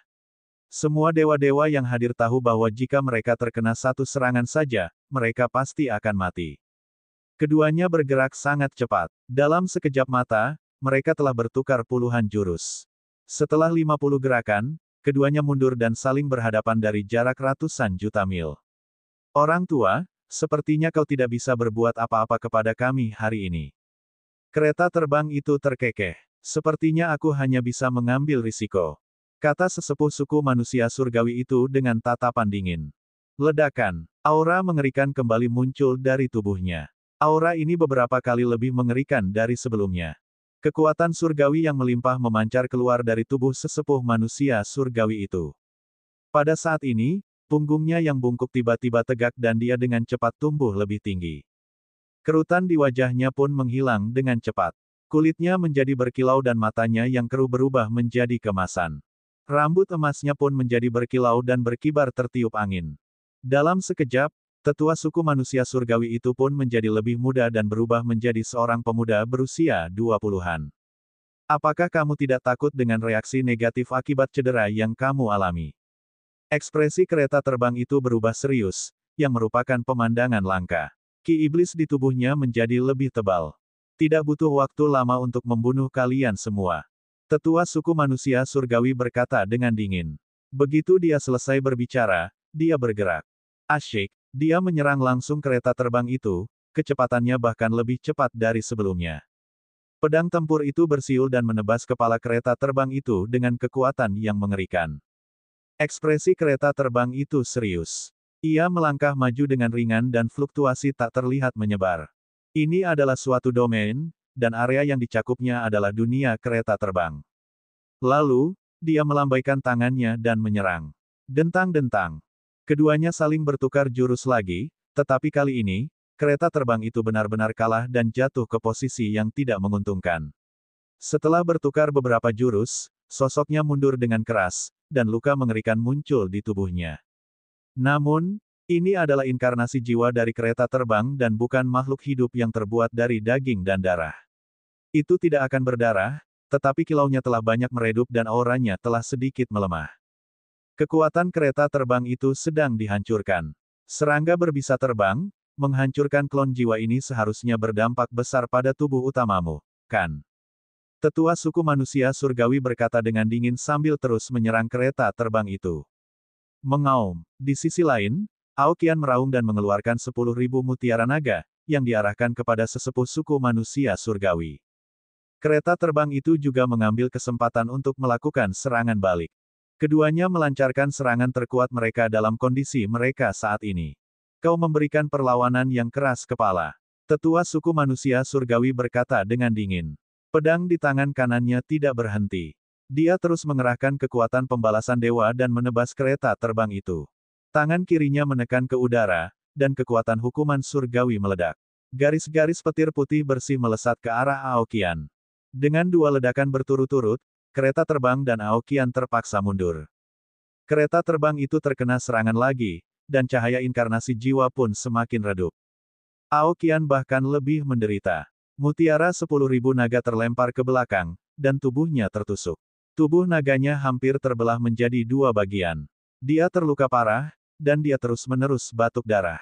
Semua dewa-dewa yang hadir tahu bahwa jika mereka terkena satu serangan saja, mereka pasti akan mati. Keduanya bergerak sangat cepat. Dalam sekejap mata, mereka telah bertukar puluhan jurus. Setelah 50 gerakan, keduanya mundur dan saling berhadapan dari jarak ratusan juta mil. Orang tua, sepertinya kau tidak bisa berbuat apa-apa kepada kami hari ini. Kereta terbang itu terkekeh. Sepertinya aku hanya bisa mengambil risiko, kata sesepuh suku manusia surgawi itu dengan tatapan dingin. Ledakan. Aura mengerikan kembali muncul dari tubuhnya. Aura ini beberapa kali lebih mengerikan dari sebelumnya. Kekuatan surgawi yang melimpah memancar keluar dari tubuh sesepuh manusia surgawi itu. Pada saat ini, punggungnya yang bungkuk tiba-tiba tegak dan dia dengan cepat tumbuh lebih tinggi. Kerutan di wajahnya pun menghilang dengan cepat. Kulitnya menjadi berkilau dan matanya yang keruh berubah menjadi kemasan. Rambut emasnya pun menjadi berkilau dan berkibar tertiup angin. Dalam sekejap, tetua suku manusia surgawi itu pun menjadi lebih muda dan berubah menjadi seorang pemuda berusia 20-an. Apakah kamu tidak takut dengan reaksi negatif akibat cedera yang kamu alami? Ekspresi kereta terbang itu berubah serius, yang merupakan pemandangan langka. Ki iblis di tubuhnya menjadi lebih tebal. Tidak butuh waktu lama untuk membunuh kalian semua. Tetua suku manusia surgawi berkata dengan dingin. Begitu dia selesai berbicara, dia bergerak. Asyik. Dia menyerang langsung kereta terbang itu, kecepatannya bahkan lebih cepat dari sebelumnya. Pedang tempur itu bersiul dan menebas kepala kereta terbang itu dengan kekuatan yang mengerikan. Ekspresi kereta terbang itu serius. Ia melangkah maju dengan ringan dan fluktuasi tak terlihat menyebar. Ini adalah suatu domain, dan area yang dicakupnya adalah dunia kereta terbang. Lalu, dia melambaikan tangannya dan menyerang. Dentang-dentang. Keduanya saling bertukar jurus lagi, tetapi kali ini, kereta terbang itu benar-benar kalah dan jatuh ke posisi yang tidak menguntungkan. Setelah bertukar beberapa jurus, sosoknya mundur dengan keras, dan luka mengerikan muncul di tubuhnya. Namun, ini adalah inkarnasi jiwa dari kereta terbang dan bukan makhluk hidup yang terbuat dari daging dan darah. Itu tidak akan berdarah, tetapi kilaunya telah banyak meredup dan auranya telah sedikit melemah. Kekuatan kereta terbang itu sedang dihancurkan. Serangga berbisa terbang, menghancurkan klon jiwa ini seharusnya berdampak besar pada tubuh utamamu, kan? Tetua suku manusia surgawi berkata dengan dingin sambil terus menyerang kereta terbang itu. Mengaum. Di sisi lain, Aokian meraung dan mengeluarkan 10.000 mutiara naga, yang diarahkan kepada sesepuh suku manusia surgawi. Kereta terbang itu juga mengambil kesempatan untuk melakukan serangan balik. Keduanya melancarkan serangan terkuat mereka dalam kondisi mereka saat ini. Kau memberikan perlawanan yang keras kepala. Tetua suku manusia surgawi berkata dengan dingin. Pedang di tangan kanannya tidak berhenti. Dia terus mengerahkan kekuatan pembalasan dewa dan menebas kereta terbang itu. Tangan kirinya menekan ke udara, dan kekuatan hukuman surgawi meledak. Garis-garis petir putih bersih melesat ke arah Aokian. Dengan dua ledakan berturut-turut, kereta terbang dan Aokian terpaksa mundur. Kereta terbang itu terkena serangan lagi, dan cahaya inkarnasi jiwa pun semakin redup. Aokian bahkan lebih menderita. Mutiara 10.000 naga terlempar ke belakang, dan tubuhnya tertusuk. Tubuh naganya hampir terbelah menjadi dua bagian. Dia terluka parah, dan dia terus-menerus batuk darah.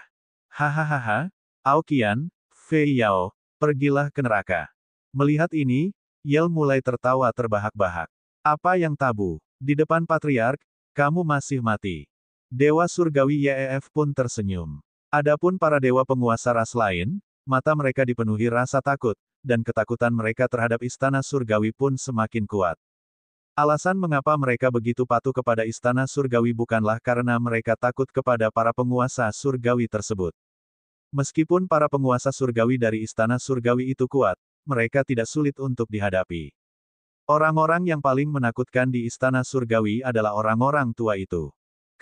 Hahaha, Aokian, Fei Yao, pergilah ke neraka. Melihat ini, Yel mulai tertawa terbahak-bahak. Apa yang tabu? Di depan patriark, kamu masih mati. Dewa surgawi YEF pun tersenyum. Adapun para dewa penguasa ras lain, mata mereka dipenuhi rasa takut, dan ketakutan mereka terhadap istana surgawi pun semakin kuat. Alasan mengapa mereka begitu patuh kepada istana surgawi bukanlah karena mereka takut kepada para penguasa surgawi tersebut. Meskipun para penguasa surgawi dari istana surgawi itu kuat, mereka tidak sulit untuk dihadapi. Orang-orang yang paling menakutkan di istana surgawi adalah orang-orang tua itu.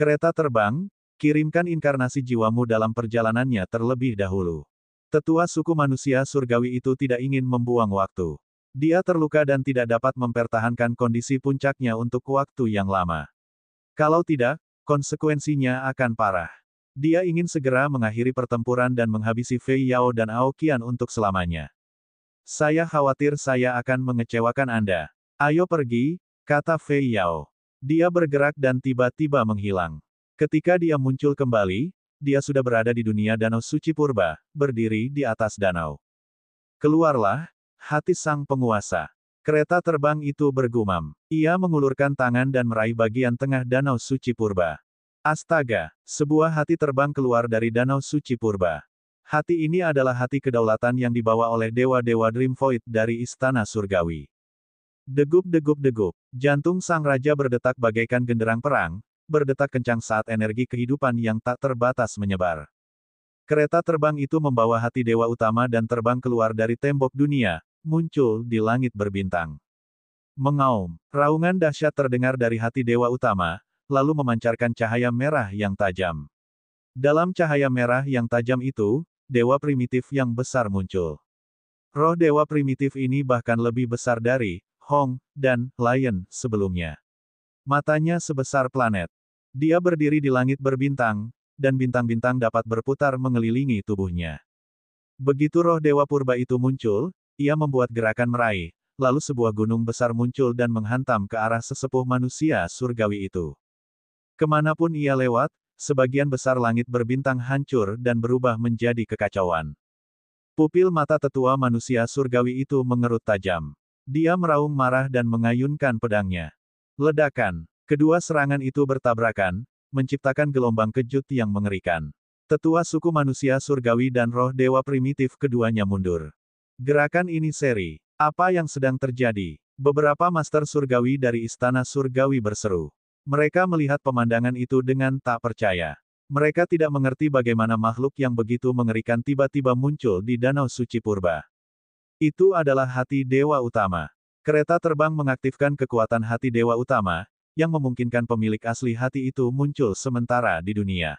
Kereta terbang, kirimkan inkarnasi jiwamu dalam perjalanannya terlebih dahulu. Tetua suku manusia surgawi itu tidak ingin membuang waktu. Dia terluka dan tidak dapat mempertahankan kondisi puncaknya untuk waktu yang lama. Kalau tidak, konsekuensinya akan parah. Dia ingin segera mengakhiri pertempuran dan menghabisi Fei Yao dan Ao Qian untuk selamanya. Saya khawatir saya akan mengecewakan Anda. Ayo pergi, kata Fei Yao. Dia bergerak dan tiba-tiba menghilang. Ketika dia muncul kembali, dia sudah berada di dunia Danau Suci Purba, berdiri di atas danau. Keluarlah, hati sang penguasa. Kereta terbang itu bergumam. Ia mengulurkan tangan dan meraih bagian tengah Danau Suci Purba. Astaga, sebuah hati terbang keluar dari Danau Suci Purba. Hati ini adalah hati kedaulatan yang dibawa oleh dewa-dewa Dream Void dari Istana Surgawi. Degup-degup-degup, jantung sang raja berdetak bagaikan genderang perang, berdetak kencang saat energi kehidupan yang tak terbatas menyebar. Kereta terbang itu membawa hati dewa utama dan terbang keluar dari tembok dunia, muncul di langit berbintang. Mengaum, raungan dahsyat terdengar dari hati dewa utama, lalu memancarkan cahaya merah yang tajam. Dalam cahaya merah yang tajam itu, dewa primitif yang besar muncul. Roh dewa primitif ini bahkan lebih besar dari Hong dan Lion sebelumnya. Matanya sebesar planet. Dia berdiri di langit berbintang, dan bintang-bintang dapat berputar mengelilingi tubuhnya. Begitu roh dewa purba itu muncul, ia membuat gerakan meraih, lalu sebuah gunung besar muncul dan menghantam ke arah sesepuh manusia surgawi itu. Kemanapun ia lewat, sebagian besar langit berbintang hancur dan berubah menjadi kekacauan. Pupil mata tetua manusia surgawi itu mengerut tajam. Dia meraung marah dan mengayunkan pedangnya. Ledakan. Kedua serangan itu bertabrakan, menciptakan gelombang kejut yang mengerikan. Tetua suku manusia surgawi dan roh dewa primitif keduanya mundur. Gerakan ini seri. Apa yang sedang terjadi? Beberapa master surgawi dari istana surgawi berseru. Mereka melihat pemandangan itu dengan tak percaya. Mereka tidak mengerti bagaimana makhluk yang begitu mengerikan tiba-tiba muncul di Danau Suci Purba. Itu adalah hati dewa utama. Kereta terbang mengaktifkan kekuatan hati dewa utama, yang memungkinkan pemilik asli hati itu muncul sementara di dunia.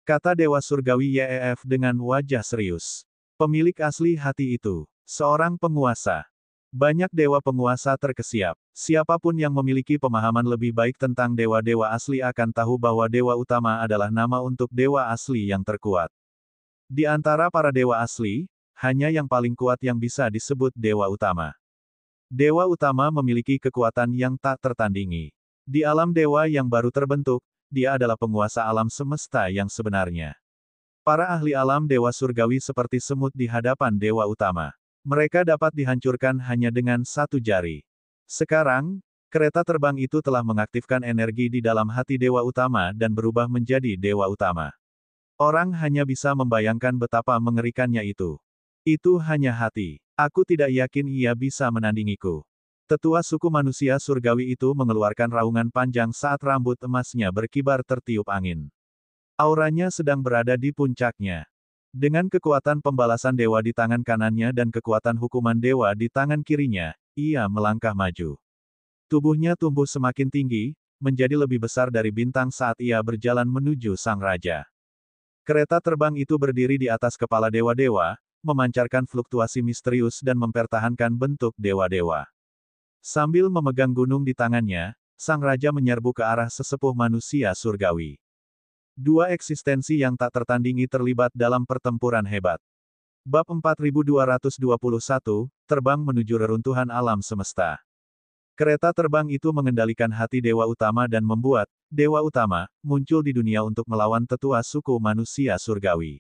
Kata Dewa Surgawi YEF dengan wajah serius. Pemilik asli hati itu, seorang penguasa. Banyak dewa penguasa terkesiap. Siapapun yang memiliki pemahaman lebih baik tentang dewa-dewa asli akan tahu bahwa dewa utama adalah nama untuk dewa asli yang terkuat. Di antara para dewa asli, hanya yang paling kuat yang bisa disebut dewa utama. Dewa utama memiliki kekuatan yang tak tertandingi. Di alam dewa yang baru terbentuk, dia adalah penguasa alam semesta yang sebenarnya. Para ahli alam dewa surgawi seperti semut di hadapan dewa utama. Mereka dapat dihancurkan hanya dengan satu jari. Sekarang, kereta terbang itu telah mengaktifkan energi di dalam hati dewa utama dan berubah menjadi dewa utama. Orang hanya bisa membayangkan betapa mengerikannya itu. Itu hanya hati. Aku tidak yakin ia bisa menandingiku. Tetua suku manusia surgawi itu mengeluarkan raungan panjang saat rambut emasnya berkibar tertiup angin. Auranya sedang berada di puncaknya. Dengan kekuatan pembalasan dewa di tangan kanannya dan kekuatan hukuman dewa di tangan kirinya, ia melangkah maju. Tubuhnya tumbuh semakin tinggi, menjadi lebih besar dari bintang saat ia berjalan menuju sang raja. Kereta terbang itu berdiri di atas kepala dewa-dewa, memancarkan fluktuasi misterius dan mempertahankan bentuk dewa-dewa. Sambil memegang gunung di tangannya, sang raja menyerbu ke arah sesepuh manusia surgawi. Dua eksistensi yang tak tertandingi terlibat dalam pertempuran hebat. Bab 4221, Terbang menuju reruntuhan alam semesta. Kereta terbang itu mengendalikan hati dewa utama dan membuat dewa utama muncul di dunia untuk melawan tetua suku manusia surgawi.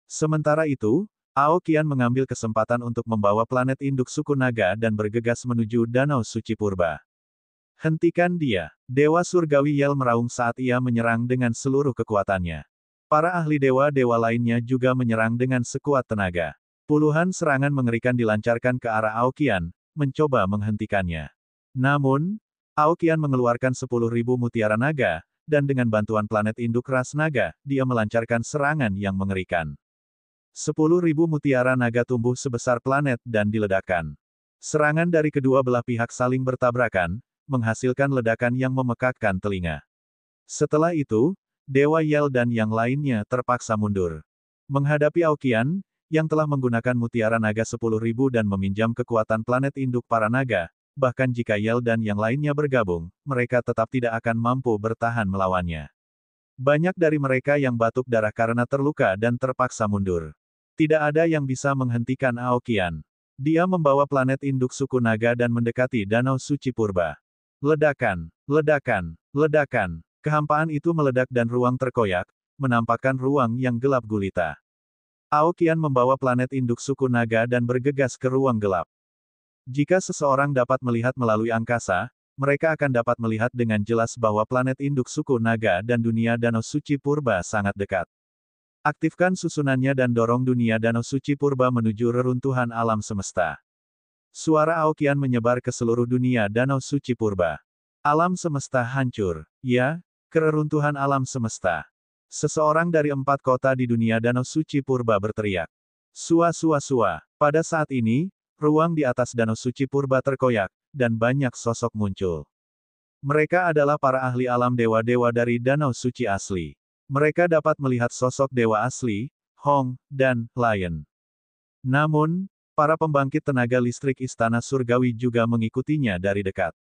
Sementara itu, Ao Qian mengambil kesempatan untuk membawa planet induk suku naga dan bergegas menuju Danau Suci Purba. Hentikan dia. Dewa surgawi Yel meraung saat ia menyerang dengan seluruh kekuatannya. Para ahli dewa-dewa lainnya juga menyerang dengan sekuat tenaga. Puluhan serangan mengerikan dilancarkan ke arah Aoqian, mencoba menghentikannya. Namun, Aoqian mengeluarkan 10.000 mutiara naga, dan dengan bantuan planet induk ras naga, dia melancarkan serangan yang mengerikan. 10.000 mutiara naga tumbuh sebesar planet dan diledakkan. Serangan dari kedua belah pihak saling bertabrakan, menghasilkan ledakan yang memekakkan telinga. Setelah itu, Dewa Yel dan yang lainnya terpaksa mundur. Menghadapi Aoqian, yang telah menggunakan mutiara naga 10.000 dan meminjam kekuatan planet induk para naga, bahkan jika Yel dan yang lainnya bergabung, mereka tetap tidak akan mampu bertahan melawannya. Banyak dari mereka yang batuk darah karena terluka dan terpaksa mundur. Tidak ada yang bisa menghentikan Aoqian. Dia membawa planet induk suku naga dan mendekati Danau Suci Purba. Ledakan, ledakan, ledakan. Kehampaan itu meledak dan ruang terkoyak, menampakkan ruang yang gelap gulita. Aoqian membawa planet induk suku naga dan bergegas ke ruang gelap. Jika seseorang dapat melihat melalui angkasa, mereka akan dapat melihat dengan jelas bahwa planet induk suku naga dan dunia Danau Suci Purba sangat dekat. Aktifkan susunannya dan dorong dunia Danau Suci Purba menuju reruntuhan alam semesta. Suara Aoqian menyebar ke seluruh dunia Danau Suci Purba. Alam semesta hancur. Ya, kereruntuhan alam semesta. Seseorang dari 4 kota di dunia Danau Suci Purba berteriak. Sua sua sua. Pada saat ini, ruang di atas Danau Suci Purba terkoyak, dan banyak sosok muncul. Mereka adalah para ahli alam dewa-dewa dari Danau Suci asli. Mereka dapat melihat sosok dewa asli, Hong, dan Lion. Namun, para pembangkit tenaga listrik Istana Surgawi juga mengikutinya dari dekat.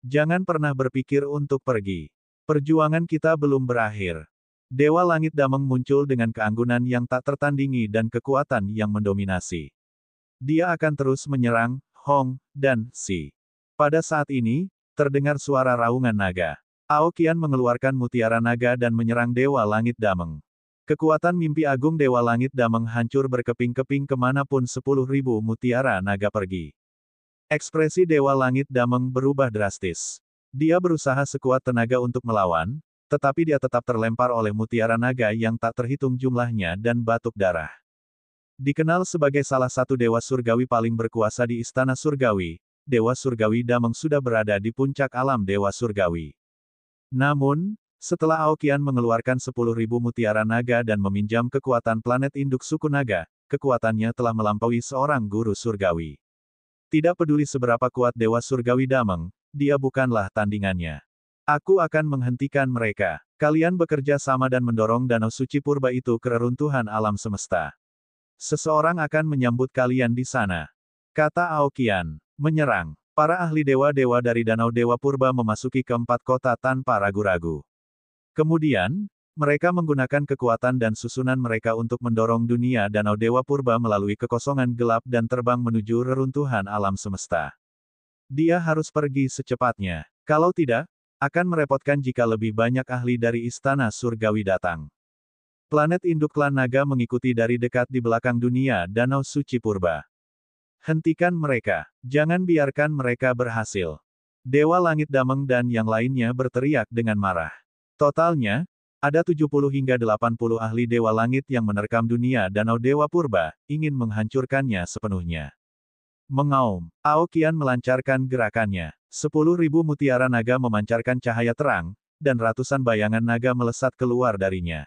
Jangan pernah berpikir untuk pergi. Perjuangan kita belum berakhir. Dewa Langit Dameng muncul dengan keanggunan yang tak tertandingi dan kekuatan yang mendominasi. Dia akan terus menyerang Hong dan Si. Pada saat ini, terdengar suara raungan naga. Aoqian mengeluarkan mutiara naga dan menyerang Dewa Langit Dameng. Kekuatan mimpi agung Dewa Langit Dameng hancur berkeping-keping kemanapun 10.000 mutiara naga pergi. Ekspresi Dewa Langit Dameng berubah drastis. Dia berusaha sekuat tenaga untuk melawan, tetapi dia tetap terlempar oleh mutiara naga yang tak terhitung jumlahnya dan batuk darah. Dikenal sebagai salah satu Dewa Surgawi paling berkuasa di Istana Surgawi, Dewa Surgawi Dameng sudah berada di puncak alam Dewa Surgawi. Namun, setelah Aoqian mengeluarkan 10.000 mutiara naga dan meminjam kekuatan planet induk suku naga, kekuatannya telah melampaui seorang guru surgawi. Tidak peduli seberapa kuat Dewa Surgawi Dameng, dia bukanlah tandingannya. Aku akan menghentikan mereka. Kalian bekerja sama dan mendorong Danau Suci Purba itu ke reruntuhan alam semesta. Seseorang akan menyambut kalian di sana. Kata Aoqian. Menyerang. Para ahli dewa-dewa dari Danau Dewa Purba memasuki keempat kota tanpa ragu-ragu. Kemudian, mereka menggunakan kekuatan dan susunan mereka untuk mendorong dunia Danau Dewa Purba melalui kekosongan gelap dan terbang menuju reruntuhan alam semesta. Dia harus pergi secepatnya. Kalau tidak, akan merepotkan jika lebih banyak ahli dari Istana Surgawi datang. Planet induk klan naga mengikuti dari dekat di belakang dunia Danau Suci Purba. Hentikan mereka. Jangan biarkan mereka berhasil. Dewa Langit Dameng dan yang lainnya berteriak dengan marah. Totalnya, ada 70 hingga 80 ahli Dewa Langit yang menerkam dunia Danau Dewa Purba, ingin menghancurkannya sepenuhnya. Mengaum. Aoqian melancarkan gerakannya. 10.000 mutiara naga memancarkan cahaya terang, dan ratusan bayangan naga melesat keluar darinya.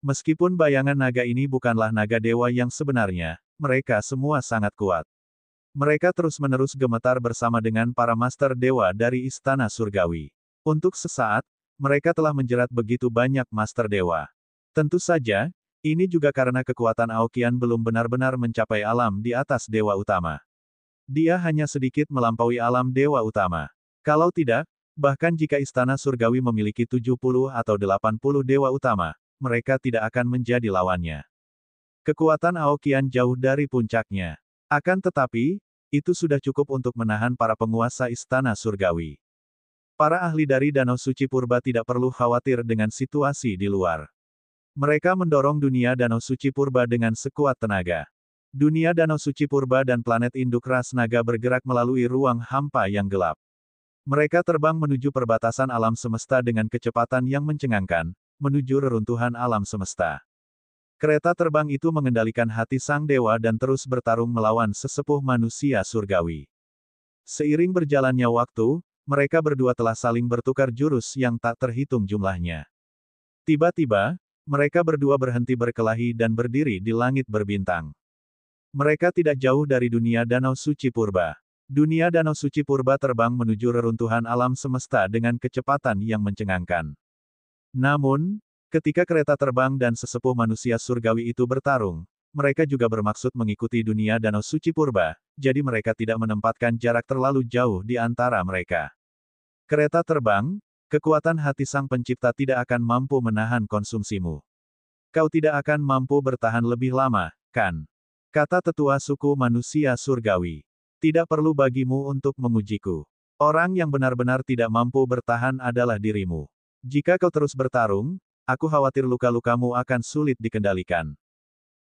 Meskipun bayangan naga ini bukanlah naga dewa yang sebenarnya, mereka semua sangat kuat. Mereka terus-menerus gemetar bersama dengan para master dewa dari Istana Surgawi. Untuk sesaat, mereka telah menjerat begitu banyak master dewa. Tentu saja, ini juga karena kekuatan Aoqian belum benar-benar mencapai alam di atas dewa utama. Dia hanya sedikit melampaui alam dewa utama. Kalau tidak, bahkan jika Istana Surgawi memiliki 70 atau 80 dewa utama, mereka tidak akan menjadi lawannya. Kekuatan Aoqian jauh dari puncaknya. Akan tetapi, itu sudah cukup untuk menahan para penguasa Istana Surgawi. Para ahli dari Danau Suci Purba tidak perlu khawatir dengan situasi di luar. Mereka mendorong dunia Danau Suci Purba dengan sekuat tenaga. Dunia Danau Suci Purba dan planet induk ras naga bergerak melalui ruang hampa yang gelap. Mereka terbang menuju perbatasan alam semesta dengan kecepatan yang mencengangkan, menuju reruntuhan alam semesta. Kereta terbang itu mengendalikan hati sang dewa dan terus bertarung melawan sesepuh manusia surgawi. Seiring berjalannya waktu, mereka berdua telah saling bertukar jurus yang tak terhitung jumlahnya. Tiba-tiba, mereka berdua berhenti berkelahi dan berdiri di langit berbintang. Mereka tidak jauh dari dunia Danau Suci Purba. Dunia Danau Suci Purba terbang menuju reruntuhan alam semesta dengan kecepatan yang mencengangkan. Namun, ketika kereta terbang dan sesepuh manusia surgawi itu bertarung, mereka juga bermaksud mengikuti dunia Danau Suci Purba, jadi mereka tidak menempatkan jarak terlalu jauh di antara mereka. Kereta terbang, kekuatan hati sang pencipta tidak akan mampu menahan konsumsimu. Kau tidak akan mampu bertahan lebih lama, kan? Kata tetua suku manusia surgawi. Tidak perlu bagimu untuk mengujiku. Orang yang benar-benar tidak mampu bertahan adalah dirimu. Jika kau terus bertarung, aku khawatir luka-lukamu akan sulit dikendalikan.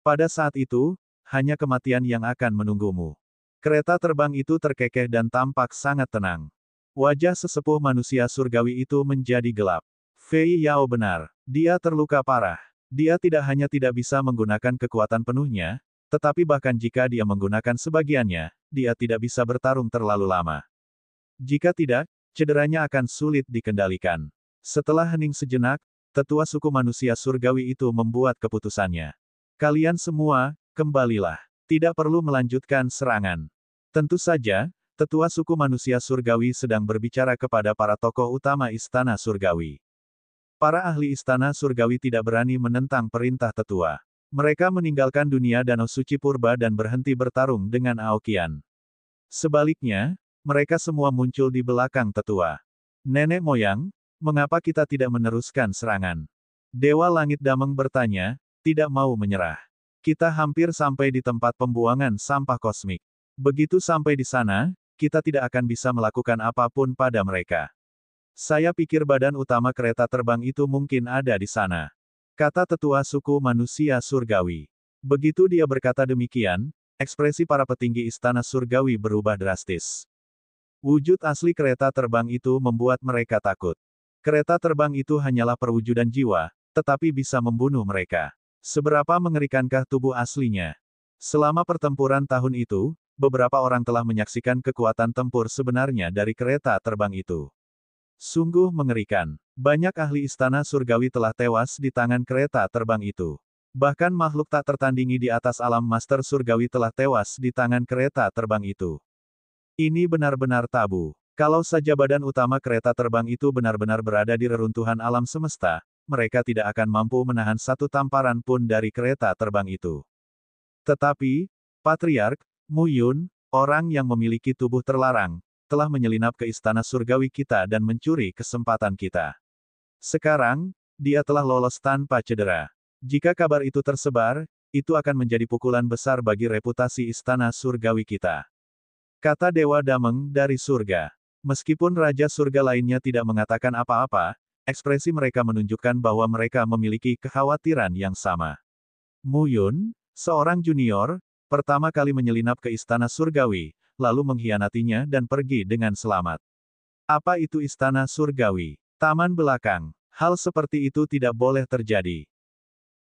Pada saat itu, hanya kematian yang akan menunggumu. Kereta terbang itu terkekeh dan tampak sangat tenang. Wajah sesepuh manusia surgawi itu menjadi gelap. Fei Yao benar. Dia terluka parah. Dia tidak hanya tidak bisa menggunakan kekuatan penuhnya, tetapi bahkan jika dia menggunakan sebagiannya, dia tidak bisa bertarung terlalu lama. Jika tidak, cederanya akan sulit dikendalikan. Setelah hening sejenak, tetua suku manusia surgawi itu membuat keputusannya. Kalian semua, kembalilah. Tidak perlu melanjutkan serangan. Tentu saja, tetua suku manusia surgawi sedang berbicara kepada para tokoh utama istana surgawi. Para ahli istana surgawi tidak berani menentang perintah tetua. Mereka meninggalkan dunia Danau Suci Purba dan berhenti bertarung dengan Aokian. Sebaliknya, mereka semua muncul di belakang tetua. Nenek moyang, mengapa kita tidak meneruskan serangan? Dewa Langit Dameng bertanya, tidak mau menyerah. Kita hampir sampai di tempat pembuangan sampah kosmik. Begitu sampai di sana, kita tidak akan bisa melakukan apapun pada mereka. Saya pikir badan utama kereta terbang itu mungkin ada di sana. Kata tetua suku manusia surgawi. Begitu dia berkata demikian, ekspresi para petinggi istana surgawi berubah drastis. Wujud asli kereta terbang itu membuat mereka takut. Kereta terbang itu hanyalah perwujudan jiwa, tetapi bisa membunuh mereka. Seberapa mengerikankah tubuh aslinya? Selama pertempuran tahun itu, beberapa orang telah menyaksikan kekuatan tempur sebenarnya dari kereta terbang itu. Sungguh mengerikan. Banyak ahli istana surgawi telah tewas di tangan kereta terbang itu. Bahkan makhluk tak tertandingi di atas alam master surgawi telah tewas di tangan kereta terbang itu. Ini benar-benar tabu. Kalau saja badan utama kereta terbang itu benar-benar berada di reruntuhan alam semesta, mereka tidak akan mampu menahan satu tamparan pun dari kereta terbang itu. Tetapi, Patriark, Mu Yun, orang yang memiliki tubuh terlarang, telah menyelinap ke istana surgawi kita dan mencuri kesempatan kita. Sekarang, dia telah lolos tanpa cedera. Jika kabar itu tersebar, itu akan menjadi pukulan besar bagi reputasi istana surgawi kita. Kata Dewa Dameng dari surga. Meskipun Raja Surga lainnya tidak mengatakan apa-apa, ekspresi mereka menunjukkan bahwa mereka memiliki kekhawatiran yang sama. Mu Yun, seorang junior, pertama kali menyelinap ke istana surgawi, lalu mengkhianatinya dan pergi dengan selamat. Apa itu istana surgawi? Taman belakang. Hal seperti itu tidak boleh terjadi.